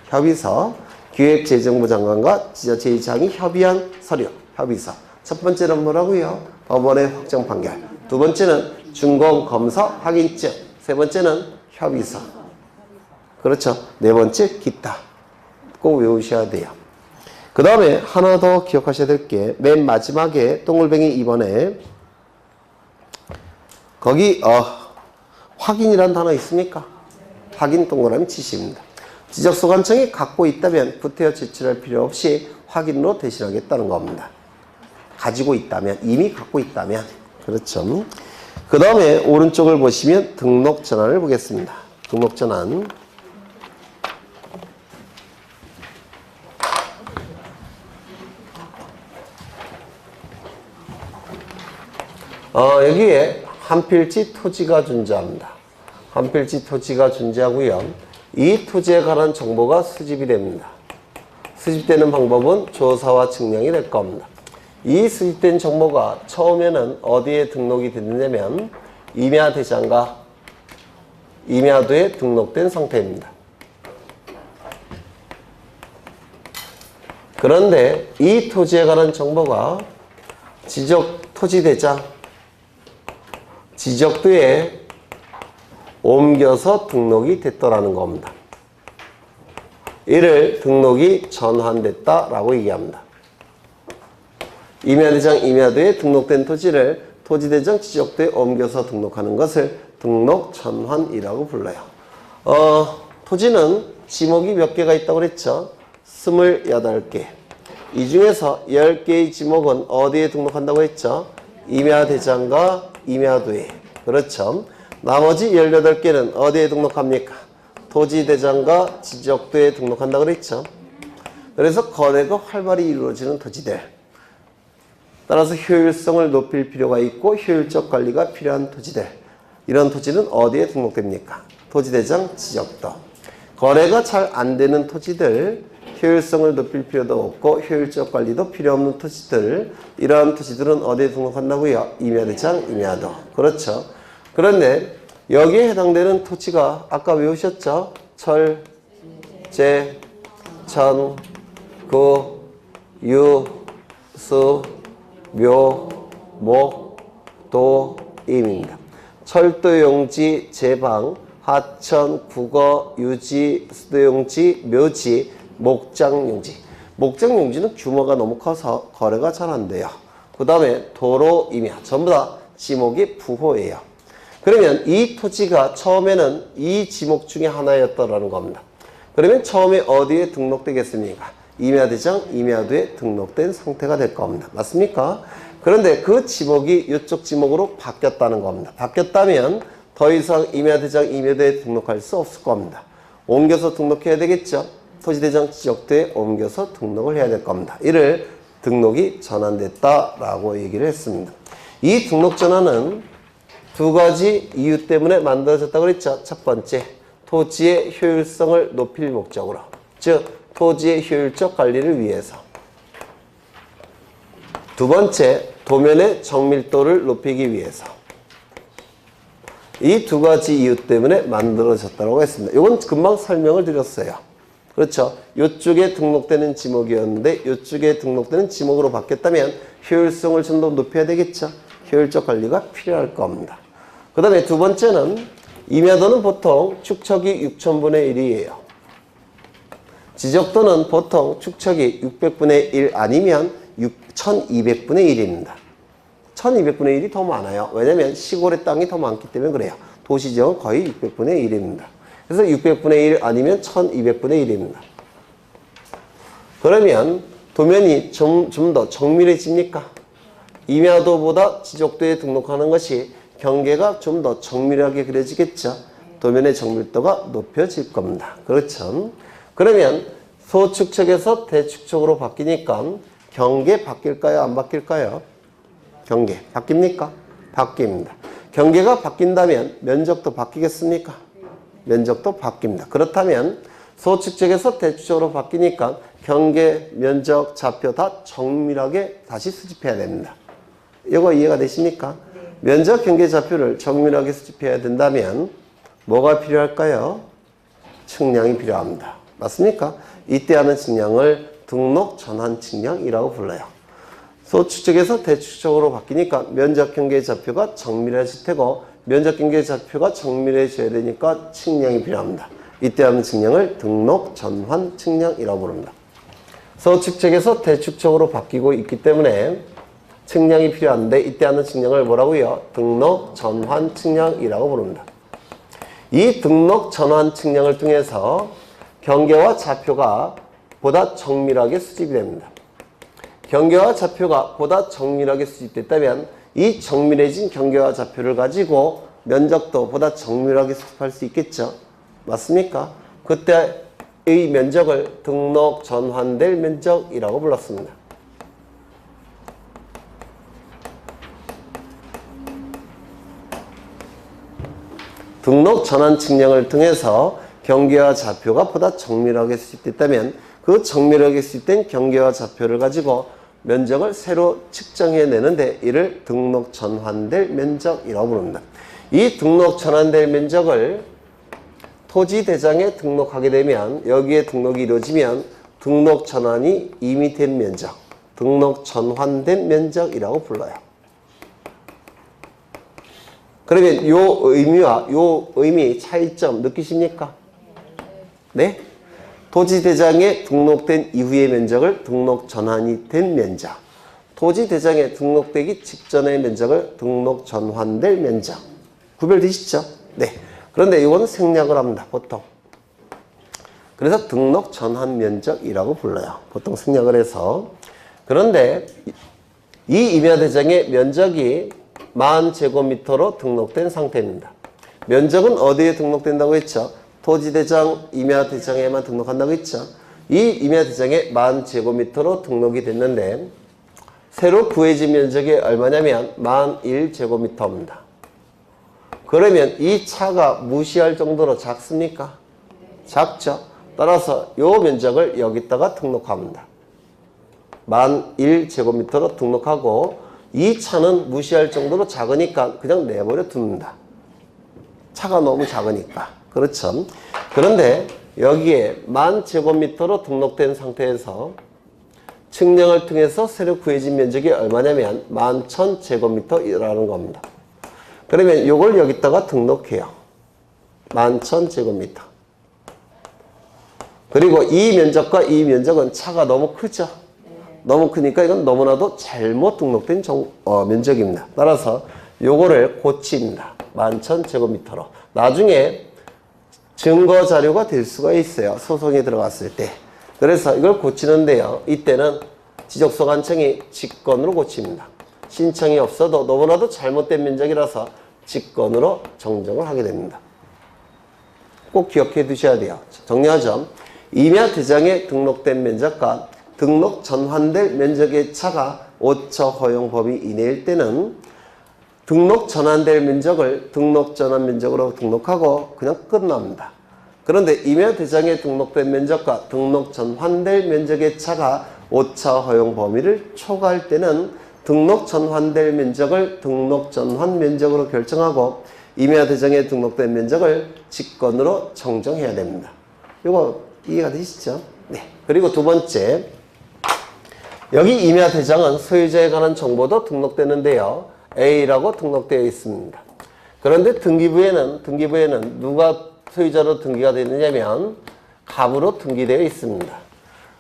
협의서. 기획재정부 장관과 지자체의장이 협의한 서류. 협의서. 첫 번째는 뭐라고요? 법원의 확정 판결. 두 번째는 준공검사 확인증. 세 번째는 협의서. 그렇죠. 네 번째 기타. 꼭 외우셔야 돼요. 그 다음에 하나 더 기억하셔야 될 게 맨 마지막에 동글뱅이 2번에 거기 확인이란 단어 있습니까? 확인 동그라미 치십니다. 지적소관청이 갖고 있다면 구태여 제출할 필요 없이 확인으로 대신하겠다는 겁니다. 가지고 있다면, 이미 갖고 있다면. 그렇죠. 그 다음에 오른쪽을 보시면 등록전환을 보겠습니다. 등록전환. 여기에 한 필지 토지가 존재합니다. 한 필지 토지가 존재하고요. 이 토지에 관한 정보가 수집이 됩니다. 수집되는 방법은 조사와 증명이 될 겁니다. 이 수집된 정보가 처음에는 어디에 등록이 됐느냐면 임야대장과 임야도에 등록된 상태입니다. 그런데 이 토지에 관한 정보가 토지대장, 지적도에 옮겨서 등록이 됐더라는 겁니다. 이를 등록이 전환됐다라고 얘기합니다. 임야대장, 임야도에 등록된 토지를 토지대장, 지적도에 옮겨서 등록하는 것을 등록 전환이라고 불러요. 토지는 지목이 몇 개가 있다고 그랬죠? 28개. 이 중에서 10개의 지목은 어디에 등록한다고 했죠? 임야대장과 임야도에. 그렇죠. 나머지 18개는 어디에 등록합니까? 토지대장과 지적도에 등록한다고 그랬죠. 그래서 거래가 활발히 이루어지는 토지들. 따라서 효율성을 높일 필요가 있고 효율적 관리가 필요한 토지들. 이런 토지는 어디에 등록됩니까? 토지대장, 지적도. 거래가 잘 안 되는 토지들, 효율성을 높일 필요도 없고 효율적 관리도 필요 없는 토지들, 이러한 토지들은 어디에 등록한다고요? 임야대장, 임야도. 그렇죠. 그런데 여기에 해당되는 토지가 아까 외우셨죠? 철, 제, 천, 구, 유, 수, 묘, 목, 도, 임입니다. 철도용지, 제방, 하천, 국어, 유지, 수도용지, 묘지, 목장용지. 목장용지는 규모가 너무 커서 거래가 잘 안 돼요. 그 다음에 도로, 임야. 전부 다 지목이 부호예요. 그러면 이 토지가 처음에는 이 지목 중에 하나였다라는 겁니다. 그러면 처음에 어디에 등록되겠습니까? 임야대장, 임야도에 등록된 상태가 될 겁니다. 맞습니까? 그런데 그 지목이 이쪽 지목으로 바뀌었다는 겁니다. 바뀌었다면 더 이상 임야대장 임야대에 등록할 수 없을 겁니다. 옮겨서 등록해야 되겠죠. 토지대장 지적도에 옮겨서 등록을 해야 될 겁니다. 이를 등록이 전환됐다라고 얘기를 했습니다. 이 등록 전환은 두 가지 이유 때문에 만들어졌다고 그랬죠. 첫 번째, 토지의 효율성을 높일 목적으로, 즉 토지의 효율적 관리를 위해서. 두 번째, 도면의 정밀도를 높이기 위해서. 이 두 가지 이유 때문에 만들어졌다고 했습니다. 이건 금방 설명을 드렸어요. 그렇죠. 이쪽에 등록되는 지목이었는데 이쪽에 등록되는 지목으로 바뀌었다면 효율성을 좀 더 높여야 되겠죠. 효율적 관리가 필요할 겁니다. 그 다음에 두 번째는 임야도는 보통 축척이 6,000분의 1이에요. 지적도는 보통 축척이 600분의 1 아니면 1200분의 1입니다. 1200분의 1이 더 많아요. 왜냐면 시골의 땅이 더 많기 때문에 그래요. 도시지역은 거의 600분의 1입니다. 그래서 600분의 1 아니면 1200분의 1입니다. 그러면 도면이 좀 더 정밀해집니까? 임야도보다 지적도에 등록하는 것이 경계가 좀 더 정밀하게 그려지겠죠. 도면의 정밀도가 높여질 겁니다. 그렇죠. 그러면 소축척에서 대축척으로 바뀌니까 경계 바뀔까요? 안 바뀔까요? 경계 바뀝니까? 바뀝니다. 경계가 바뀐다면 면적도 바뀌겠습니까? 면적도 바뀝니다. 그렇다면 소축척에서 대축척으로 바뀌니까 경계, 면적, 좌표 다 정밀하게 다시 수집해야 됩니다. 이거 이해가 되십니까? 면적, 경계, 좌표를 정밀하게 수집해야 된다면 뭐가 필요할까요? 측량이 필요합니다. 맞습니까? 이때 하는 측량을 등록 전환 측량이라고 불러요. 소축척에서 대축척으로 바뀌니까 면적, 경계, 좌표가 정밀해질 테고 면적, 경계, 좌표가 정밀해져야 되니까 측량이 필요합니다. 이때 하는 측량을 등록 전환 측량이라고 부릅니다. 소축척에서 대축척으로 바뀌고 있기 때문에 측량이 필요한데 이때 하는 측량을 뭐라고요? 등록 전환 측량이라고 부릅니다. 이 등록 전환 측량을 통해서 경계와 좌표가 보다 정밀하게 수집이 됩니다. 경계와 좌표가 보다 정밀하게 수집됐다면 이 정밀해진 경계와 좌표를 가지고 면적도 보다 정밀하게 수집할 수 있겠죠. 맞습니까? 그때의 면적을 등록 전환될 면적이라고 불렀습니다. 등록 전환 측량을 통해서 경계와 좌표가 보다 정밀하게 수집됐다면 그 정밀하게 수집된 경계와 좌표를 가지고 면적을 새로 측정해내는데 이를 등록 전환될 면적이라고 부릅니다. 이 등록 전환될 면적을 토지대장에 등록하게 되면 여기에 등록이 이루어지면 등록 전환이 이미 된 면적, 등록 전환된 면적이라고 불러요. 그러면 요 의미와 요 의미 차이점 느끼십니까? 네? 토지대장에 등록된 이후의 면적을 등록 전환이 된 면적, 토지대장에 등록되기 직전의 면적을 등록 전환될 면적. 구별되시죠? 네. 그런데 이건 생략을 합니다. 보통. 그래서 등록 전환 면적이라고 불러요. 보통 생략을 해서. 그런데 이 임야대장의 면적이 10,000제곱미터로 등록된 상태입니다. 면적은 어디에 등록된다고 했죠? 토지대장, 임야대장에만 등록한다고 했죠? 이 임야대장에 10,000제곱미터로 등록이 됐는데 새로 구해진 면적이 얼마냐면 11,000제곱미터입니다. 그러면 이 차가 무시할 정도로 작습니까? 작죠? 따라서 이 면적을 여기다가 등록합니다. 11,000제곱미터로 등록하고 이 차는 무시할 정도로 작으니까 그냥 내버려 둡니다. 차가 너무 작으니까. 그렇죠? 그런데 여기에 10,000제곱미터로 등록된 상태에서 측량을 통해서 새로 구해진 면적이 얼마냐면 11,000제곱미터라는 겁니다. 그러면 이걸 여기다가 등록해요. 11,000제곱미터. 그리고 이 면적과 이 면적은 차가 너무 크죠? 너무 크니까 이건 너무나도 잘못 등록된 면적입니다. 따라서 요거를 고칩니다. 11,000제곱미터로. 나중에 증거 자료가 될 수가 있어요. 소송에 들어갔을 때. 그래서 이걸 고치는데요. 이때는 지적소관청이 직권으로 고칩니다. 신청이 없어도 너무나도 잘못된 면적이라서 직권으로 정정을 하게 됩니다. 꼭 기억해 두셔야 돼요. 정리하죠. 임야 대장에 등록된 면적과 등록 전환될 면적의 차가 5차 허용 범위 이내일 때는 등록 전환될 면적을 등록 전환 면적으로 등록하고 그냥 끝납니다. 그런데 임야 대장에 등록된 면적과 등록 전환될 면적의 차가 5차 허용 범위를 초과할 때는 등록 전환될 면적을 등록 전환 면적으로 결정하고 임야 대장에 등록된 면적을 직권으로 정정해야 됩니다. 이거 이해가 되시죠? 네. 그리고 두 번째, 여기 임야 대장은 소유자에 관한 정보도 등록되는데요. A라고 등록되어 있습니다. 그런데 등기부에는 누가 소유자로 등기가 되어 있느냐면 갑으로 등기되어 있습니다.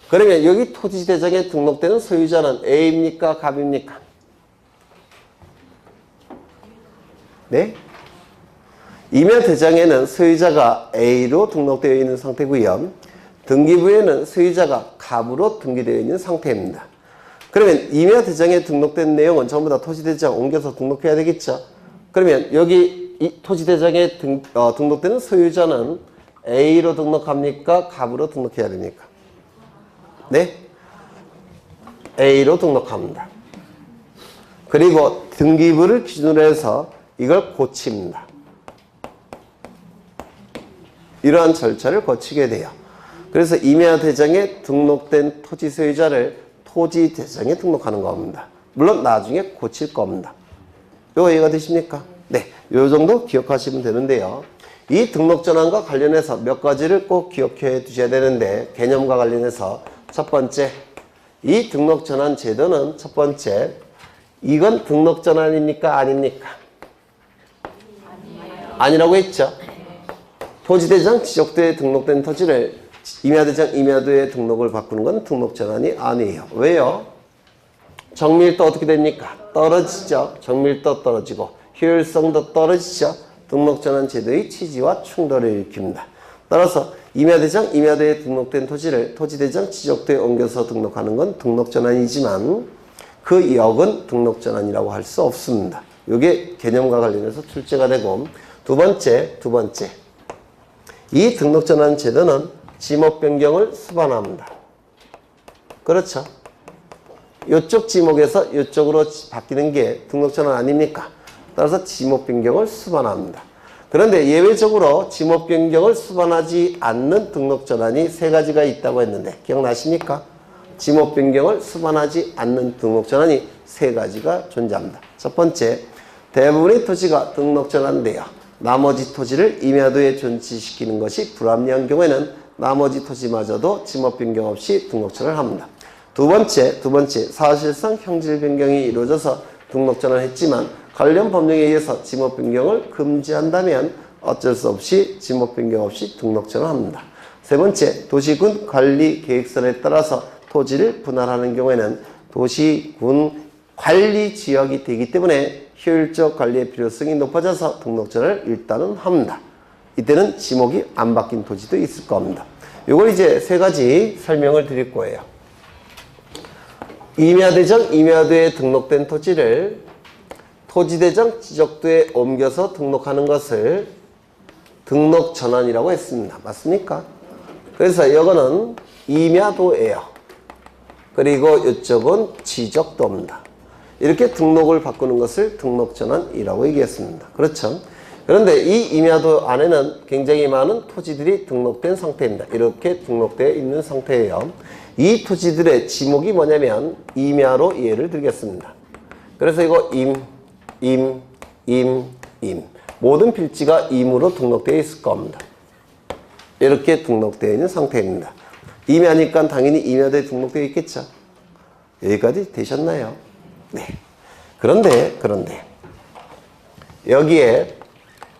그러면 여기 토지 대장에 등록되는 소유자는 A입니까? 갑입니까? 네? 임야 대장에는 소유자가 A로 등록되어 있는 상태고요. 등기부에는 소유자가 갑으로 등기되어 있는 상태입니다. 그러면 임야 대장에 등록된 내용은 전부 다 토지 대장 옮겨서 등록해야 되겠죠. 그러면 여기 이 토지 대장에 등록되는 소유자는 A로 등록합니까? 갑으로 등록해야 됩니까? 네? A로 등록합니다. 그리고 등기부를 기준으로 해서 이걸 고칩니다. 이러한 절차를 거치게 돼요. 그래서 임야 대장에 등록된 토지 소유자를 토지 대장에 등록하는 겁니다. 물론 나중에 고칠 겁니다. 이거 이해가 되십니까? 네, 요 정도 기억하시면 되는데요. 이 등록 전환과 관련해서 몇 가지를 꼭 기억해 두셔야 되는데, 개념과 관련해서 첫 번째, 이 등록 전환 제도는 첫 번째, 이건 등록 전환입니까? 아닙니까? 아니라고 했죠. 토지대장 지적도에 등록된 토지를 임야대장 임야도에 등록을 바꾸는 건 등록 전환이 아니에요. 왜요? 정밀도 어떻게 됩니까? 떨어지죠. 정밀도 떨어지고 효율성도 떨어지죠. 등록 전환 제도의 취지와 충돌을 일으킵니다. 따라서 임야대장 임야도에 등록된 토지를 토지대장 지적도에 옮겨서 등록하는 건 등록 전환이지만 그 역은 등록 전환이라고 할 수 없습니다. 이게 개념과 관련해서 출제가 되고, 두 번째, 이 등록 전환 제도는 지목 변경을 수반합니다. 그렇죠? 이쪽 지목에서 이쪽으로 바뀌는 게 등록 전환 아닙니까? 따라서 지목 변경을 수반합니다. 그런데 예외적으로 지목 변경을 수반하지 않는 등록 전환이 세 가지가 있다고 했는데 기억나십니까? 지목 변경을 수반하지 않는 등록 전환이 세 가지가 존재합니다. 첫 번째, 대부분의 토지가 등록 전환되어 나머지 토지를 임야도에 존치시키는 것이 불합리한 경우에는 나머지 토지마저도 지목 변경 없이 등록 전환을 합니다. 두 번째, 사실상 형질 변경이 이루어져서 등록 전환을 했지만 관련 법령에 의해서 지목 변경을 금지한다면 어쩔 수 없이 지목 변경 없이 등록 전환을 합니다. 세 번째, 도시군 관리 계획서에 따라서 토지를 분할하는 경우에는 도시군 관리 지역이 되기 때문에 효율적 관리의 필요성이 높아져서 등록 전환을 일단은 합니다. 이때는 지목이 안 바뀐 토지도 있을 겁니다. 이걸 이제 세 가지 설명을 드릴 거예요. 임야대장 임야도에 등록된 토지를 토지대장 지적도에 옮겨서 등록하는 것을 등록 전환이라고 했습니다. 맞습니까? 그래서 이거는 임야도예요. 그리고 이쪽은 지적도입니다. 이렇게 등록을 바꾸는 것을 등록 전환이라고 얘기했습니다. 그렇죠? 그런데 이 임야도 안에는 굉장히 많은 토지들이 등록된 상태입니다. 이렇게 등록되어 있는 상태예요. 이 토지들의 지목이 뭐냐면 임야로 예를 들겠습니다. 그래서 이거 임. 모든 필지가 임으로 등록되어 있을 겁니다. 이렇게 등록되어 있는 상태입니다. 임야니까 당연히 임야도에 등록되어 있겠죠. 여기까지 되셨나요? 네. 그런데 여기에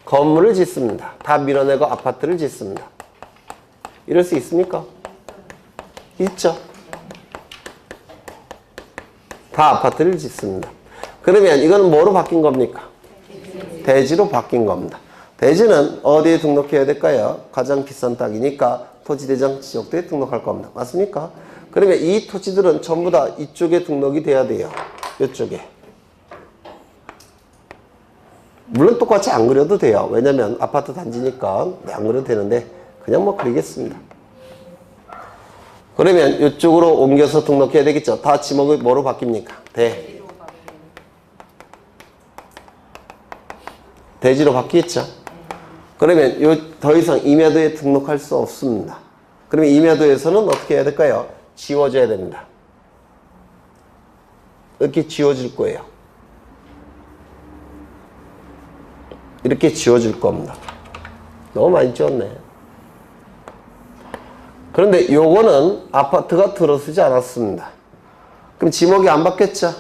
건물을 짓습니다. 다 밀어내고 아파트를 짓습니다. 이럴 수 있습니까? 있죠. 다 아파트를 짓습니다. 그러면 이거는 뭐로 바뀐 겁니까? 대지로 바뀐 겁니다. 대지는 어디에 등록해야 될까요? 가장 비싼 땅이니까 토지대장 지적도에 등록할 겁니다. 맞습니까? 그러면 이 토지들은 전부 다 이쪽에 등록이 돼야 돼요. 이쪽에. 물론 똑같이 안 그려도 돼요. 왜냐면 아파트 단지니까 안 그려도 되는데 그냥 뭐 그리겠습니다. 그러면 이쪽으로 옮겨서 등록해야 되겠죠. 다 지목이 뭐로 바뀝니까? 대지로 바뀌겠죠. 그러면 더 이상 임야도에 등록할 수 없습니다. 그러면 임야도에서는 어떻게 해야 될까요? 지워줘야 됩니다. 이렇게 지워질 거예요. 이렇게 지워줄 겁니다. 너무 많이 지웠네. 그런데 요거는 아파트가 들어서지 않았습니다. 그럼 지목이 안 바뀌었죠?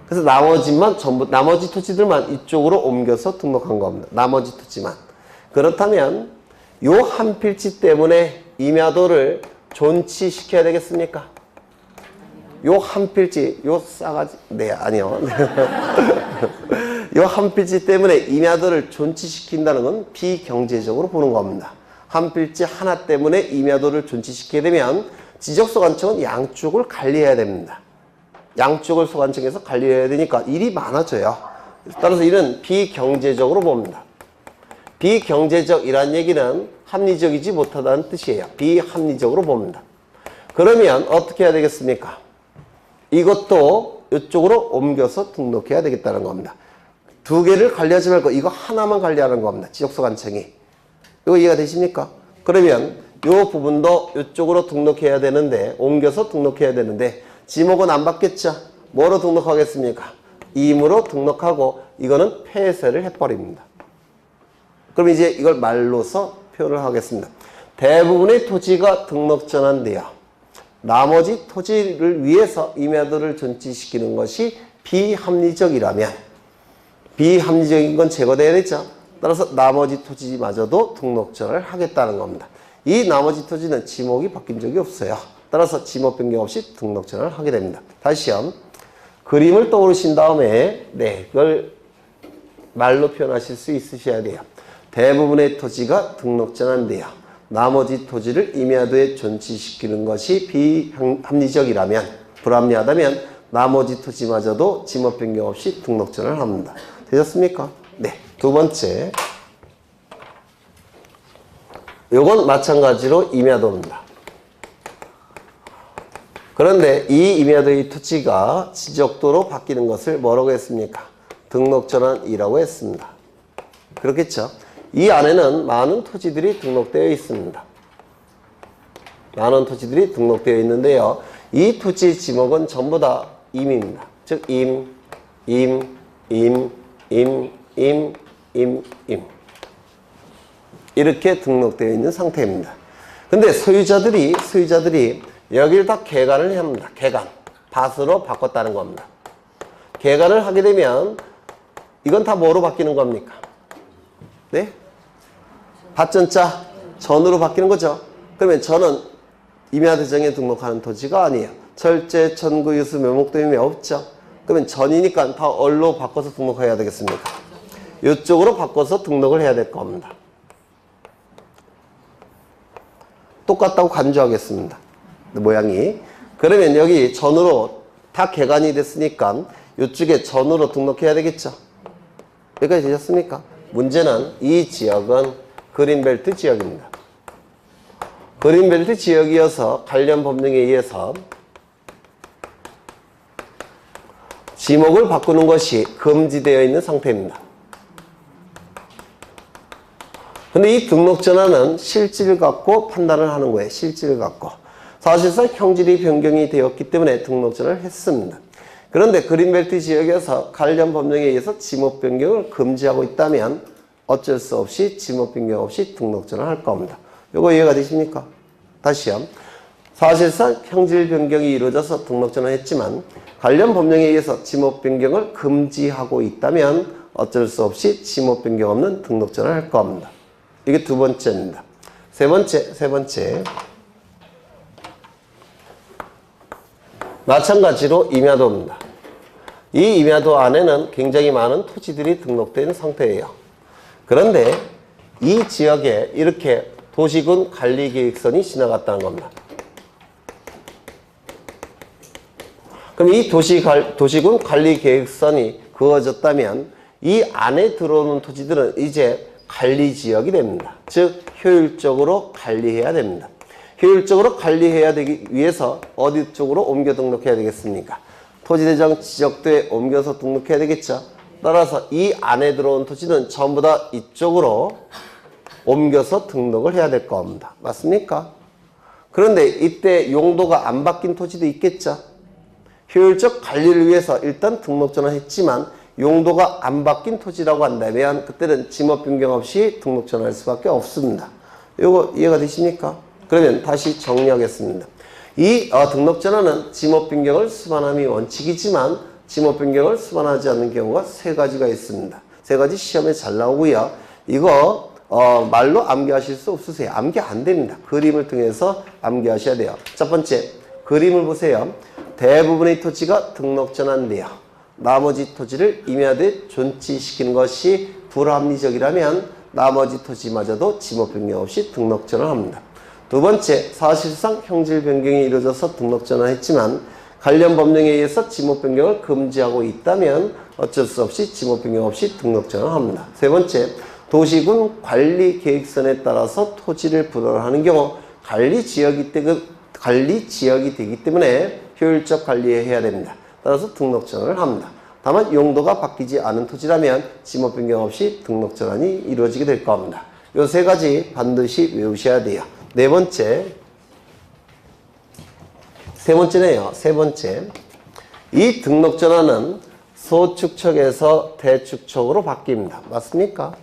그래서 나머지 토지들만 이쪽으로 옮겨서 등록한 겁니다. 나머지 토지만. 그렇다면 요 한 필지 때문에 임야도를 존치시켜야 되겠습니까? 요 한 필지, 요 싸가지, 아니요. 요 한 필지 때문에 임야도를 존치시킨다는 건 비경제적으로 보는 겁니다. 한 필지 하나 때문에 임야도를 존치시키게 되면 지적소관청은 양쪽을 관리해야 됩니다. 양쪽을 소관청에서 관리해야 되니까 일이 많아져요. 따라서 이는 비경제적으로 봅니다. 비경제적이란 얘기는 합리적이지 못하다는 뜻이에요. 비합리적으로 봅니다. 그러면 어떻게 해야 되겠습니까? 이것도 이쪽으로 옮겨서 등록해야 되겠다는 겁니다. 두 개를 관리하지 말고 이거 하나만 관리하는 겁니다. 지적소관청이. 이거 이해가 되십니까? 그러면 이 부분도 이쪽으로 등록해야 되는데, 옮겨서 등록해야 되는데, 지목은 안 받겠죠? 뭐로 등록하겠습니까? 임으로 등록하고, 이거는 폐쇄를 해버립니다. 그럼 이제 이걸 말로서 표현을 하겠습니다. 대부분의 토지가 등록 전환돼요. 나머지 토지를 위해서 임야도를 존치시키는 것이 비합리적이라면, 비합리적인 건 제거돼야 되죠? 따라서 나머지 토지마저도 등록 전환을 하겠다는 겁니다. 이 나머지 토지는 지목이 바뀐 적이 없어요. 따라서 지목 변경 없이 등록 전환을 하게 됩니다. 다시요. 그림을 떠오르신 다음에 그걸 말로 표현하실 수 있으셔야 돼요. 대부분의 토지가 등록 전환돼요. 나머지 토지를 임야도에 존치시키는 것이 비합리적이라면, 불합리하다면 나머지 토지마저도 지목 변경 없이 등록 전환을 합니다. 되셨습니까? 네. 두 번째, 요건 마찬가지로 임야도입니다. 그런데 이 임야도의 토지가 지적도로 바뀌는 것을 뭐라고 했습니까? 등록전환이라고 했습니다. 그렇겠죠? 이 안에는 많은 토지들이 등록되어 있습니다. 많은 토지들이 등록되어 있는데요. 이 토지의 지목은 전부 다 임입니다. 즉 이렇게 등록되어 있는 상태입니다. 근데 소유자들이 여기를 다 개간을 합니다. 개간. 밭으로 바꿨다는 겁니다. 개간을 하게 되면 이건 다 뭐로 바뀌는 겁니까? 네? 밭전자 전으로 바뀌는 거죠. 그러면 전은 임야대정에 등록하는 토지가 아니에요. 철제, 천구, 유수, 묘목 등이 없죠. 그러면 전이니까 다 얼로 바꿔서 등록해야 되겠습니까? 이쪽으로 바꿔서 등록을 해야 될 겁니다. 똑같다고 간주하겠습니다. 모양이. 그러면 여기 전으로 다 개간이 됐으니까 이쪽에 전으로 등록해야 되겠죠. 여기까지 되셨습니까? 문제는 이 지역은 그린벨트 지역입니다. 그린벨트 지역이어서 관련 법령에 의해서 지목을 바꾸는 것이 금지되어 있는 상태입니다. 근데 이 등록 전환은 실질을 갖고 판단을 하는 거예요. 실질을 갖고. 사실상 형질이 변경이 되었기 때문에 등록 전환을 했습니다. 그런데 그린벨트 지역에서 관련 법령에 의해서 지목 변경을 금지하고 있다면 어쩔 수 없이 지목 변경 없이 등록 전환할 겁니다. 이거 이해가 되십니까? 다시요. 사실상 형질 변경이 이루어져서 등록 전환했지만 관련 법령에 의해서 지목 변경을 금지하고 있다면 어쩔 수 없이 지목 변경 없는 등록 전환을 할 겁니다. 이게 두 번째입니다. 세 번째. 마찬가지로 임야도입니다. 이 임야도 안에는 굉장히 많은 토지들이 등록되어 있는 상태예요. 그런데 이 지역에 이렇게 도시군 관리계획선이 지나갔다는 겁니다. 그럼 이 도시군 관리계획선이 그어졌다면 이 안에 들어오는 토지들은 이제 관리지역이 됩니다. 즉 효율적으로 관리해야 됩니다. 효율적으로 관리해야 되기 위해서 어디 쪽으로 옮겨 등록해야 되겠습니까? 토지대장 지적도에 옮겨서 등록해야 되겠죠. 따라서 이 안에 들어온 토지는 전부 다 이쪽으로 옮겨서 등록을 해야 될 겁니다. 맞습니까? 그런데 이때 용도가 안 바뀐 토지도 있겠죠. 효율적 관리를 위해서 일단 등록 전환했지만 용도가 안 바뀐 토지라고 한다면 그때는 지목 변경 없이 등록 전환할 수밖에 없습니다. 이거 이해가 되십니까? 그러면 다시 정리하겠습니다. 이 등록 전환은 지목 변경을 수반함이 원칙이지만 지목 변경을 수반하지 않는 경우가 세 가지가 있습니다. 세 가지 시험에 잘 나오고요. 이거 말로 암기하실 수 없으세요. 암기 안 됩니다. 그림을 통해서 암기하셔야 돼요. 첫 번째, 그림을 보세요. 대부분의 토지가 등록 전환돼요. 나머지 토지를 임야대 존치시키는 것이 불합리적이라면 나머지 토지마저도 지목 변경 없이 등록 전환합니다. 두 번째, 사실상 형질 변경이 이루어져서 등록 전환했지만 관련 법령에 의해서 지목 변경을 금지하고 있다면 어쩔 수 없이 지목 변경 없이 등록 전환합니다. 세 번째, 도시군 관리계획선에 따라서 토지를 분할하는 경우 관리 지역이 되기 때문에 효율적 관리해야 됩니다. 따라서 등록 전환을 합니다. 다만 용도가 바뀌지 않은 토지라면 지목 변경 없이 등록 전환이 이루어지게 될 겁니다. 이 세 가지 반드시 외우셔야 돼요. 세 번째네요. 세 번째. 이 등록 전환은 소축척에서 대축척으로 바뀝니다. 맞습니까?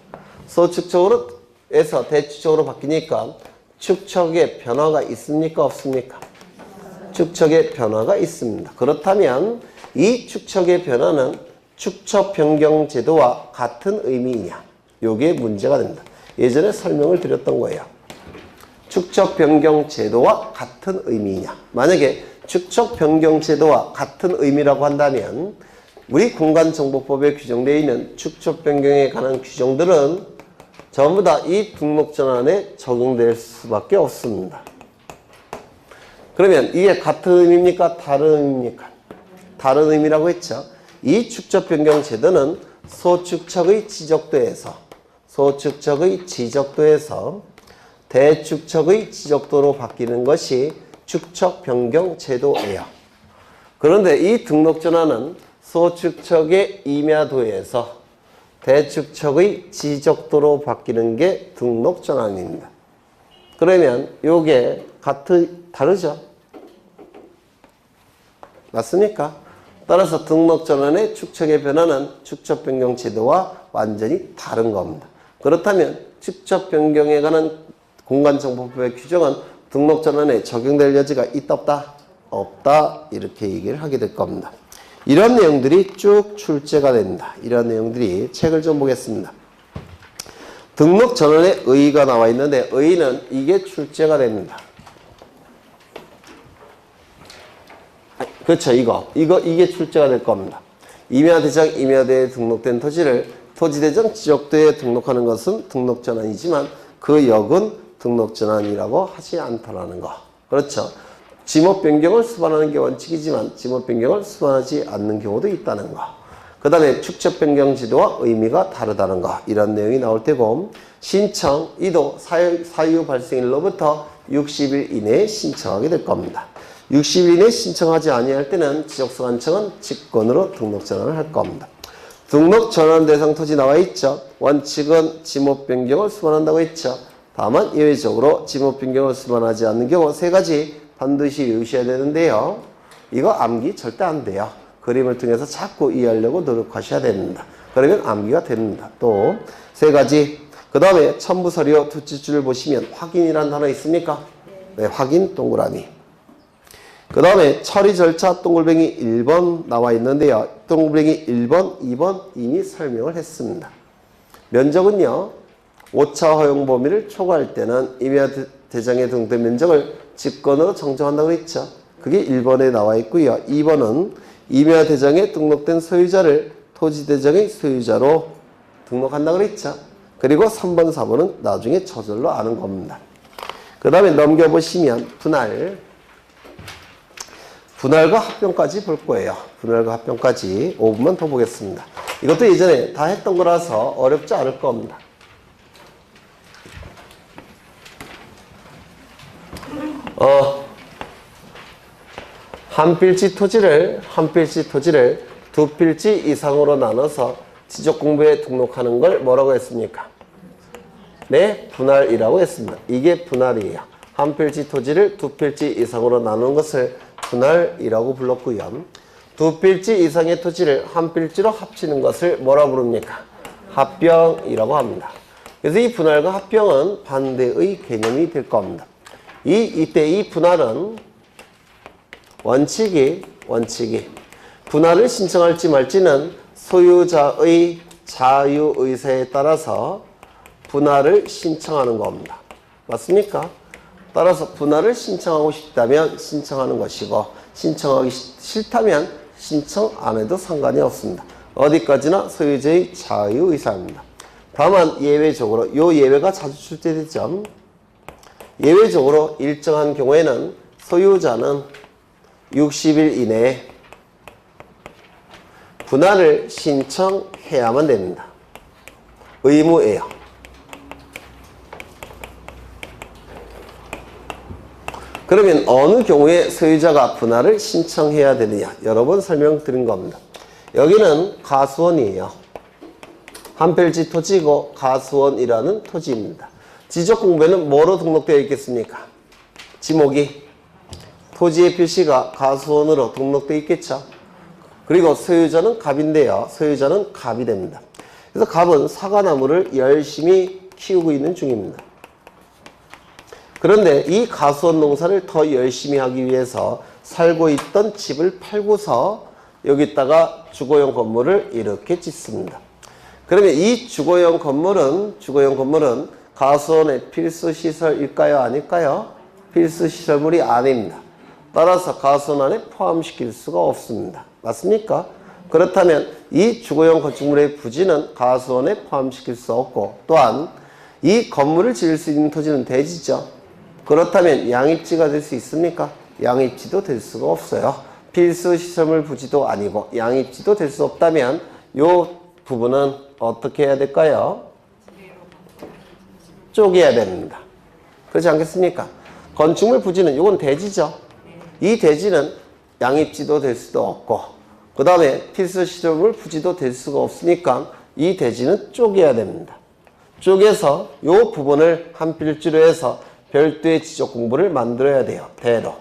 소축척에서 대축척으로 바뀌니까 축척에 변화가 있습니까? 없습니까? 축척에 변화가 있습니다. 그렇다면 이 축척의 변화는 축척 변경 제도와 같은 의미이냐? 요게 문제가 됩니다. 예전에 설명을 드렸던 거예요. 축척 변경 제도와 같은 의미이냐? 만약에 축척 변경 제도와 같은 의미라고 한다면 우리 공간정보법에 규정되어 있는 축척 변경에 관한 규정들은 전부 다 이 등록 전환에 적용될 수밖에 없습니다. 그러면 이게 같은 의미입니까? 다른 의미입니까? 다른 의미라고 했죠. 이 축척 변경 제도는 소축척의 지적도에서 대축척의 지적도로 바뀌는 것이 축척 변경 제도예요. 그런데 이 등록 전환은 소축척의 임야도에서 대축척의 지적도로 바뀌는 게 등록 전환입니다. 그러면 요게 다르죠? 맞습니까? 따라서 등록 전환의 축척의 변화는 축척 변경 제도와 완전히 다른 겁니다. 그렇다면 축척 변경에 관한 공간정보법의 규정은 등록 전환에 적용될 여지가 있다 없다? 없다. 이렇게 얘기를 하게 될 겁니다. 이런 내용들이 쭉 출제가 됩니다. 이런 내용들이 책을 좀 보겠습니다. 등록 전환에 의의가 나와 있는데 의의는 이게 출제가 됩니다. 그렇죠. 이게 출제가 될 겁니다. 임야대장, 임야대에 등록된 토지를 토지대장 지적도에 등록하는 것은 등록 전환이지만 그 역은 등록 전환이라고 하지 않다라는 거. 그렇죠. 지목 변경을 수반하는 게 원칙이지만 지목 변경을 수반하지 않는 경우도 있다는 거. 그 다음에 축척 변경 지도와 의미가 다르다는 거. 이런 내용이 나올 테고 신청, 이도 사유 발생일로부터 60일 이내에 신청하게 될 겁니다. 60일 이내에 신청하지 아니할 때는 지적소관청은 직권으로 등록 전환을 할 겁니다. 등록 전환 대상 토지 나와 있죠. 원칙은 지목 변경을 수반한다고 했죠. 다만 예외적으로 지목 변경을 수반하지 않는 경우 세 가지 반드시 외우셔야 되는데요. 이거 암기 절대 안 돼요. 그림을 통해서 자꾸 이해하려고 노력하셔야 됩니다. 그러면 암기가 됩니다. 또 세 가지. 그 다음에 첨부서류 두 줄을 보시면 확인이라는 단어 있습니까? 네, 확인 동그라미. 그 다음에 처리 절차 동글뱅이 1번 나와 있는데요. 동글뱅이 1번, 2번 이미 설명을 했습니다. 면적은요. 5차 허용 범위를 초과할 때는 임야대장에 등록된 면적을 직권으로 정정한다고 했죠. 그게 1번에 나와 있고요. 2번은 임야대장에 등록된 소유자를 토지대장의 소유자로 등록한다고 했죠. 그리고 3번, 4번은 나중에 저절로 아는 겁니다. 그 다음에 넘겨보시면 분할과 합병까지 볼 거예요. 분할과 합병까지 5분만 더 보겠습니다. 이것도 예전에 다 했던 거라서 어렵지 않을 겁니다. 한 필지 토지를 두 필지 이상으로 나눠서 지적공부에 등록하는 걸 뭐라고 했습니까? 네, 분할이라고 했습니다. 이게 분할이에요. 한 필지 토지를 두 필지 이상으로 나누는 것을 분할이라고 불렀고요. 두 필지 이상의 토지를 한 필지로 합치는 것을 뭐라 부릅니까? 합병이라고 합니다. 그래서 이 분할과 합병은 반대의 개념이 될 겁니다. 이때 이 분할은 원칙이 분할을 신청할지 말지는 소유자의 자유의사에 따라서 분할을 신청하는 겁니다. 맞습니까? 따라서 분할을 신청하고 싶다면 신청하는 것이고 신청하기 싫다면 신청 안 해도 상관이 없습니다. 어디까지나 소유자의 자유의사입니다. 다만 예외적으로 이 예외가 자주 출제되죠. 예외적으로 일정한 경우에는 소유자는 60일 이내에 분할을 신청해야만 됩니다. 의무예요. 그러면 어느 경우에 소유자가 분할을 신청해야 되느냐? 여러 번 설명드린 겁니다. 여기는 가수원이에요. 한 필지 토지고 가수원이라는 토지입니다. 지적공부에는 뭐로 등록되어 있겠습니까? 지목이 토지의 표시가 가수원으로 등록되어 있겠죠. 그리고 소유자는 갑인데요. 소유자는 갑이 됩니다. 그래서 갑은 사과나무를 열심히 키우고 있는 중입니다. 그런데 이 가수원 농사를 더 열심히 하기 위해서 살고 있던 집을 팔고서 여기다가 주거용 건물을 이렇게 짓습니다. 그러면 이 주거용 건물은 가수원의 필수 시설일까요? 아닐까요? 필수 시설물이 아닙니다. 따라서 가수원 안에 포함시킬 수가 없습니다. 맞습니까? 그렇다면 이 주거용 건축물의 부지는 가수원에 포함시킬 수 없고 또한 이 건물을 지을 수 있는 토지는 대지죠. 그렇다면 양입지가 될 수 있습니까? 양입지도 될 수가 없어요. 필수 시설물 부지도 아니고 양입지도 될 수 없다면 이 부분은 어떻게 해야 될까요? 쪼개야 됩니다. 그렇지 않겠습니까? 건축물 부지는 이건 대지죠. 이 대지는 양입지도 될 수도 없고 그 다음에 필수 시설물 부지도 될 수가 없으니까 이 대지는 쪼개야 됩니다. 쪼개서 이 부분을 한 필지로 해서 별도의 지적 공부를 만들어야 돼요. 대로.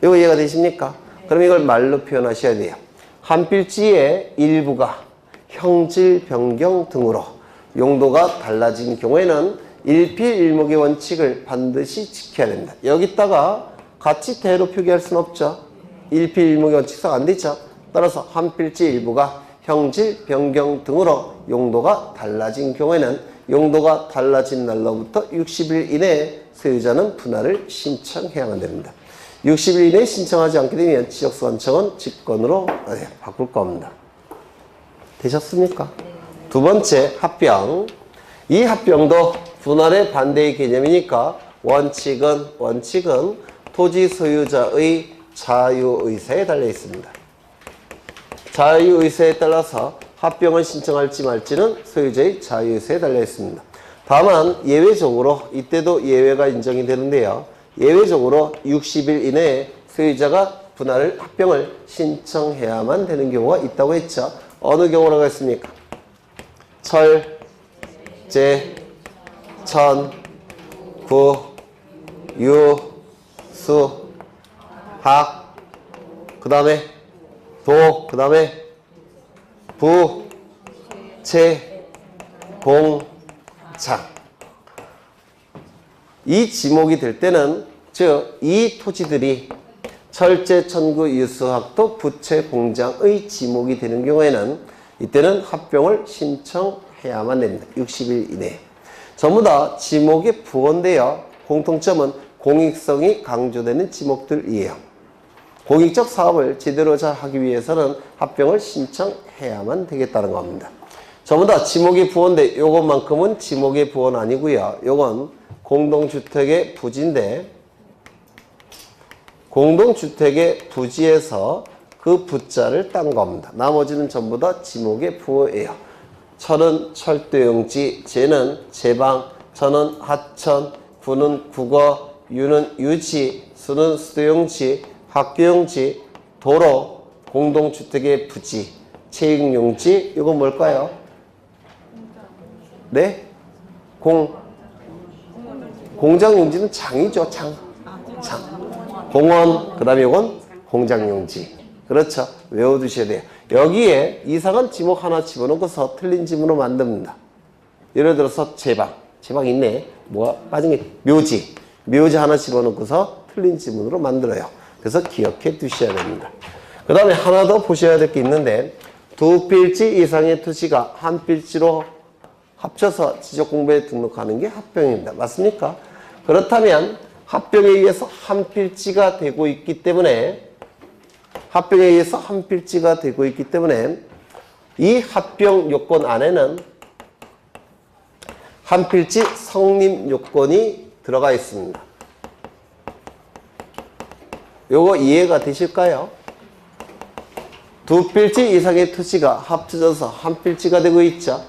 이거 이해가 되십니까? 그럼 이걸 말로 표현하셔야 돼요. 한 필지의 일부가 형질 변경 등으로 용도가 달라진 경우에는 일필일목의 원칙을 반드시 지켜야 됩니다. 여기다가 같이 대로 표기할 수는 없죠. 일필일목의 원칙상 안 되죠. 따라서 한 필지 일부가 형질 변경 등으로 용도가 달라진 경우에는 용도가 달라진 날로부터 60일 이내에 소유자는 분할을 신청해야만 됩니다. 60일 이내에 신청하지 않게 되면 지적소관청은 직권으로 바꿀 겁니다. 되셨습니까? 두 번째 합병. 이 합병도 분할의 반대의 개념이니까 원칙은 토지 소유자의 자유의사에 달려 있습니다. 자유의사에 따라서 합병을 신청할지 말지는 소유자의 자유의사에 달려 있습니다. 다만 예외적으로 이때도 예외가 인정이 되는데요. 예외적으로 60일 이내에 소유자가 합병을 신청해야만 되는 경우가 있다고 했죠. 어느 경우라고 했습니까? 철, 제, 천, 구, 유, 수, 학, 그 다음에 도, 그 다음에 부, 채, 공, 장. 이 지목이 될 때는 즉 이 토지들이 철제, 천구, 유수학도, 부채, 공장의 지목이 되는 경우에는 이때는 합병을 신청해야만 됩니다. 60일 이내에. 전부 다 지목의 부호인데요. 공통점은 공익성이 강조되는 지목들이에요. 공익적 사업을 제대로 잘 하기 위해서는 합병을 신청해야만 되겠다는 겁니다. 전부 다 지목의 부호인데 이것만큼은 지목의 부호는 아니고요. 이건 공동주택의 부지인데 공동주택의 부지에서 그 부자를 딴 겁니다. 나머지는 전부 다 지목의 부호예요. 철은 철도용지, 제는 제방, 전은 하천, 구는 국어, 유는 유지, 수는 수도용지, 학교용지, 도로, 공동주택의 부지, 체육용지, 이건 뭘까요? 네? 공장용지는 장이죠, 장. 공원, 그 다음에 이건 공장용지. 그렇죠. 외워두셔야 돼요. 여기에 이상한 지목 하나 집어넣고서 틀린 지문으로 만듭니다. 예를 들어서 제방 있네. 뭐가 빠진 게 묘지 하나 집어넣고서 틀린 지문으로 만들어요. 그래서 기억해 두셔야 됩니다. 그 다음에 하나 더 보셔야 될 게 있는데, 두 필지 이상의 토지가 한 필지로 합쳐서 지적공부에 등록하는 게 합병입니다. 맞습니까? 그렇다면 합병에 의해서 한 필지가 되고 있기 때문에 이 합병 요건 안에는 한 필지 성립 요건이 들어가 있습니다. 요거 이해가 되실까요? 두 필지 이상의 토지가 합쳐져서 한 필지가 되고 있죠.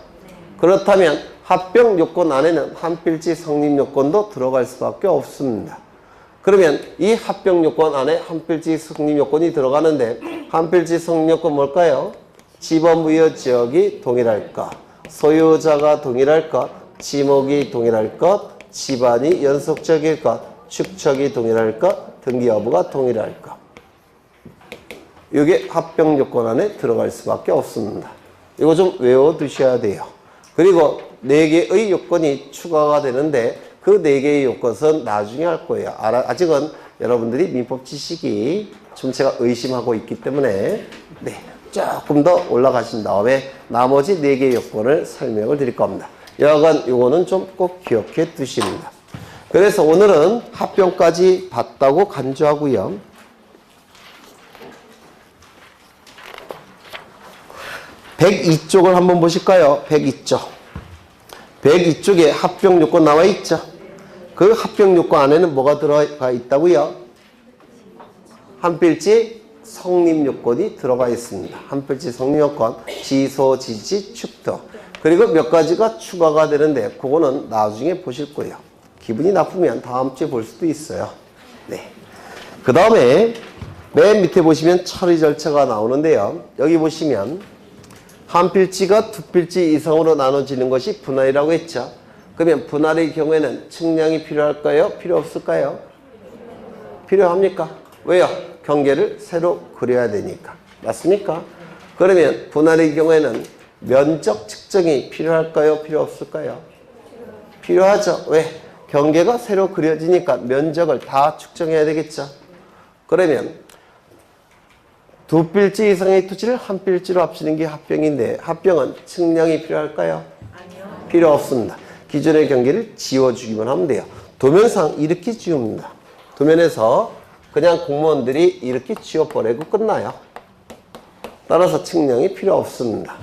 그렇다면 합병 요건 안에는 한 필지 성립 요건도 들어갈 수밖에 없습니다. 그러면 이 합병 요건 안에 한 필지 성립 요건이 들어가는데, 한 필지 성립 요건 뭘까요? 지범부여 지역이 동일할 것, 소유자가 동일할 것, 지목이 동일할 것, 집안이 연속적일 것, 축척이 동일할 것, 등기 여부가 동일할 것. 이게 합병 요건 안에 들어갈 수밖에 없습니다. 이거 좀 외워두셔야 돼요. 그리고 4개의 요건이 추가가 되는데, 그 4개의 요건은 나중에 할 거예요. 아직은 여러분들이 민법 지식이 좀 제가 의심하고 있기 때문에 조금 더 올라가신 다음에 나머지 4개의 요건을 설명을 드릴 겁니다. 여하간 요거는 좀 꼭 기억해 두십니다. 그래서 오늘은 합병까지 봤다고 간주하고요. 102쪽을 한번 보실까요? 102쪽. 102쪽에 합병 요건 나와 있죠. 그 합병 요건 안에는 뭐가 들어가 있다고요? 한 필지 성립 요건이 들어가 있습니다. 한 필지 성립 요건, 지소, 지지, 축도. 그리고 몇 가지가 추가가 되는데 그거는 나중에 보실 거예요. 기분이 나쁘면 다음 주에 볼 수도 있어요. 네. 그 다음에 맨 밑에 보시면 처리 절차가 나오는데요. 여기 보시면 한 필지가 두 필지 이상으로 나눠지는 것이 분할이라고 했죠. 그러면 분할의 경우에는 측량이 필요할까요? 필요 없을까요? 필요합니까? 왜요? 경계를 새로 그려야 되니까. 맞습니까? 그러면 분할의 경우에는 면적 측정이 필요할까요? 필요 없을까요? 필요하죠. 왜? 경계가 새로 그려지니까 면적을 다 측정해야 되겠죠. 그러면 두 필지 이상의 토지를 한 필지로 합치는 게 합병인데, 합병은 측량이 필요할까요? 아니요. 필요 없습니다. 기존의 경계를 지워주기만 하면 돼요. 도면상 이렇게 지웁니다. 도면에서 그냥 공무원들이 이렇게 지워버리고 끝나요. 따라서 측량이 필요 없습니다.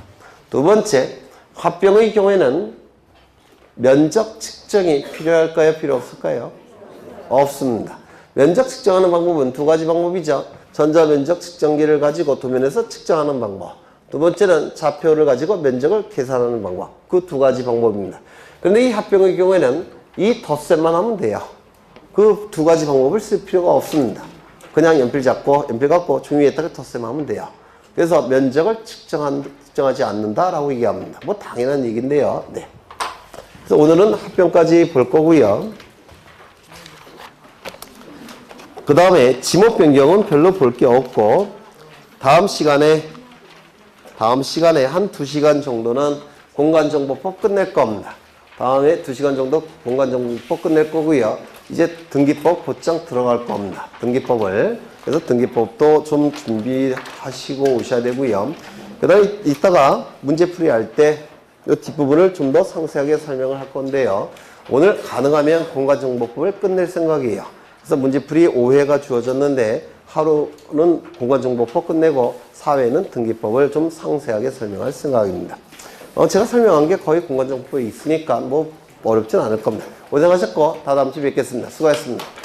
두 번째, 합병의 경우에는 면적 측정이 필요할까요? 필요 없을까요? 없습니다. 면적 측정하는 방법은 두 가지 방법이죠. 전자면적 측정기를 가지고 도면에서 측정하는 방법. 두 번째는 좌표를 가지고 면적을 계산하는 방법. 그 두 가지 방법입니다. 그런데 이 합병의 경우에는 이 덧셈만 하면 돼요. 그 두 가지 방법을 쓸 필요가 없습니다. 그냥 연필 갖고 종이 위에다가 덧셈하면 돼요. 그래서 면적을 측정하지 않는다라고 얘기합니다. 뭐 당연한 얘기인데요. 네. 그래서 오늘은 합병까지 볼 거고요. 그 다음에 지목 변경은 별로 볼 게 없고, 다음 시간에 한 2시간 정도는 공간정보법 끝낼 겁니다. 다음에 2시간 정도 공간정보법 끝낼 거고요. 이제 등기법 곧장 들어갈 겁니다. 등기법을. 그래서 등기법도 좀 준비하시고 오셔야 되고요. 그 다음에 이따가 문제풀이 할 때 이 뒷부분을 좀 더 상세하게 설명을 할 건데요. 오늘 가능하면 공간정보법을 끝낼 생각이에요. 그래서 문제풀이 5회가 주어졌는데 하루는 공간정보법 끝내고 4회는 등기법을 좀 상세하게 설명할 생각입니다. 제가 설명한 게 거의 공간정보법에 있으니까 뭐 어렵진 않을 겁니다. 고생하셨고 다 다음 주에 뵙겠습니다. 수고하셨습니다.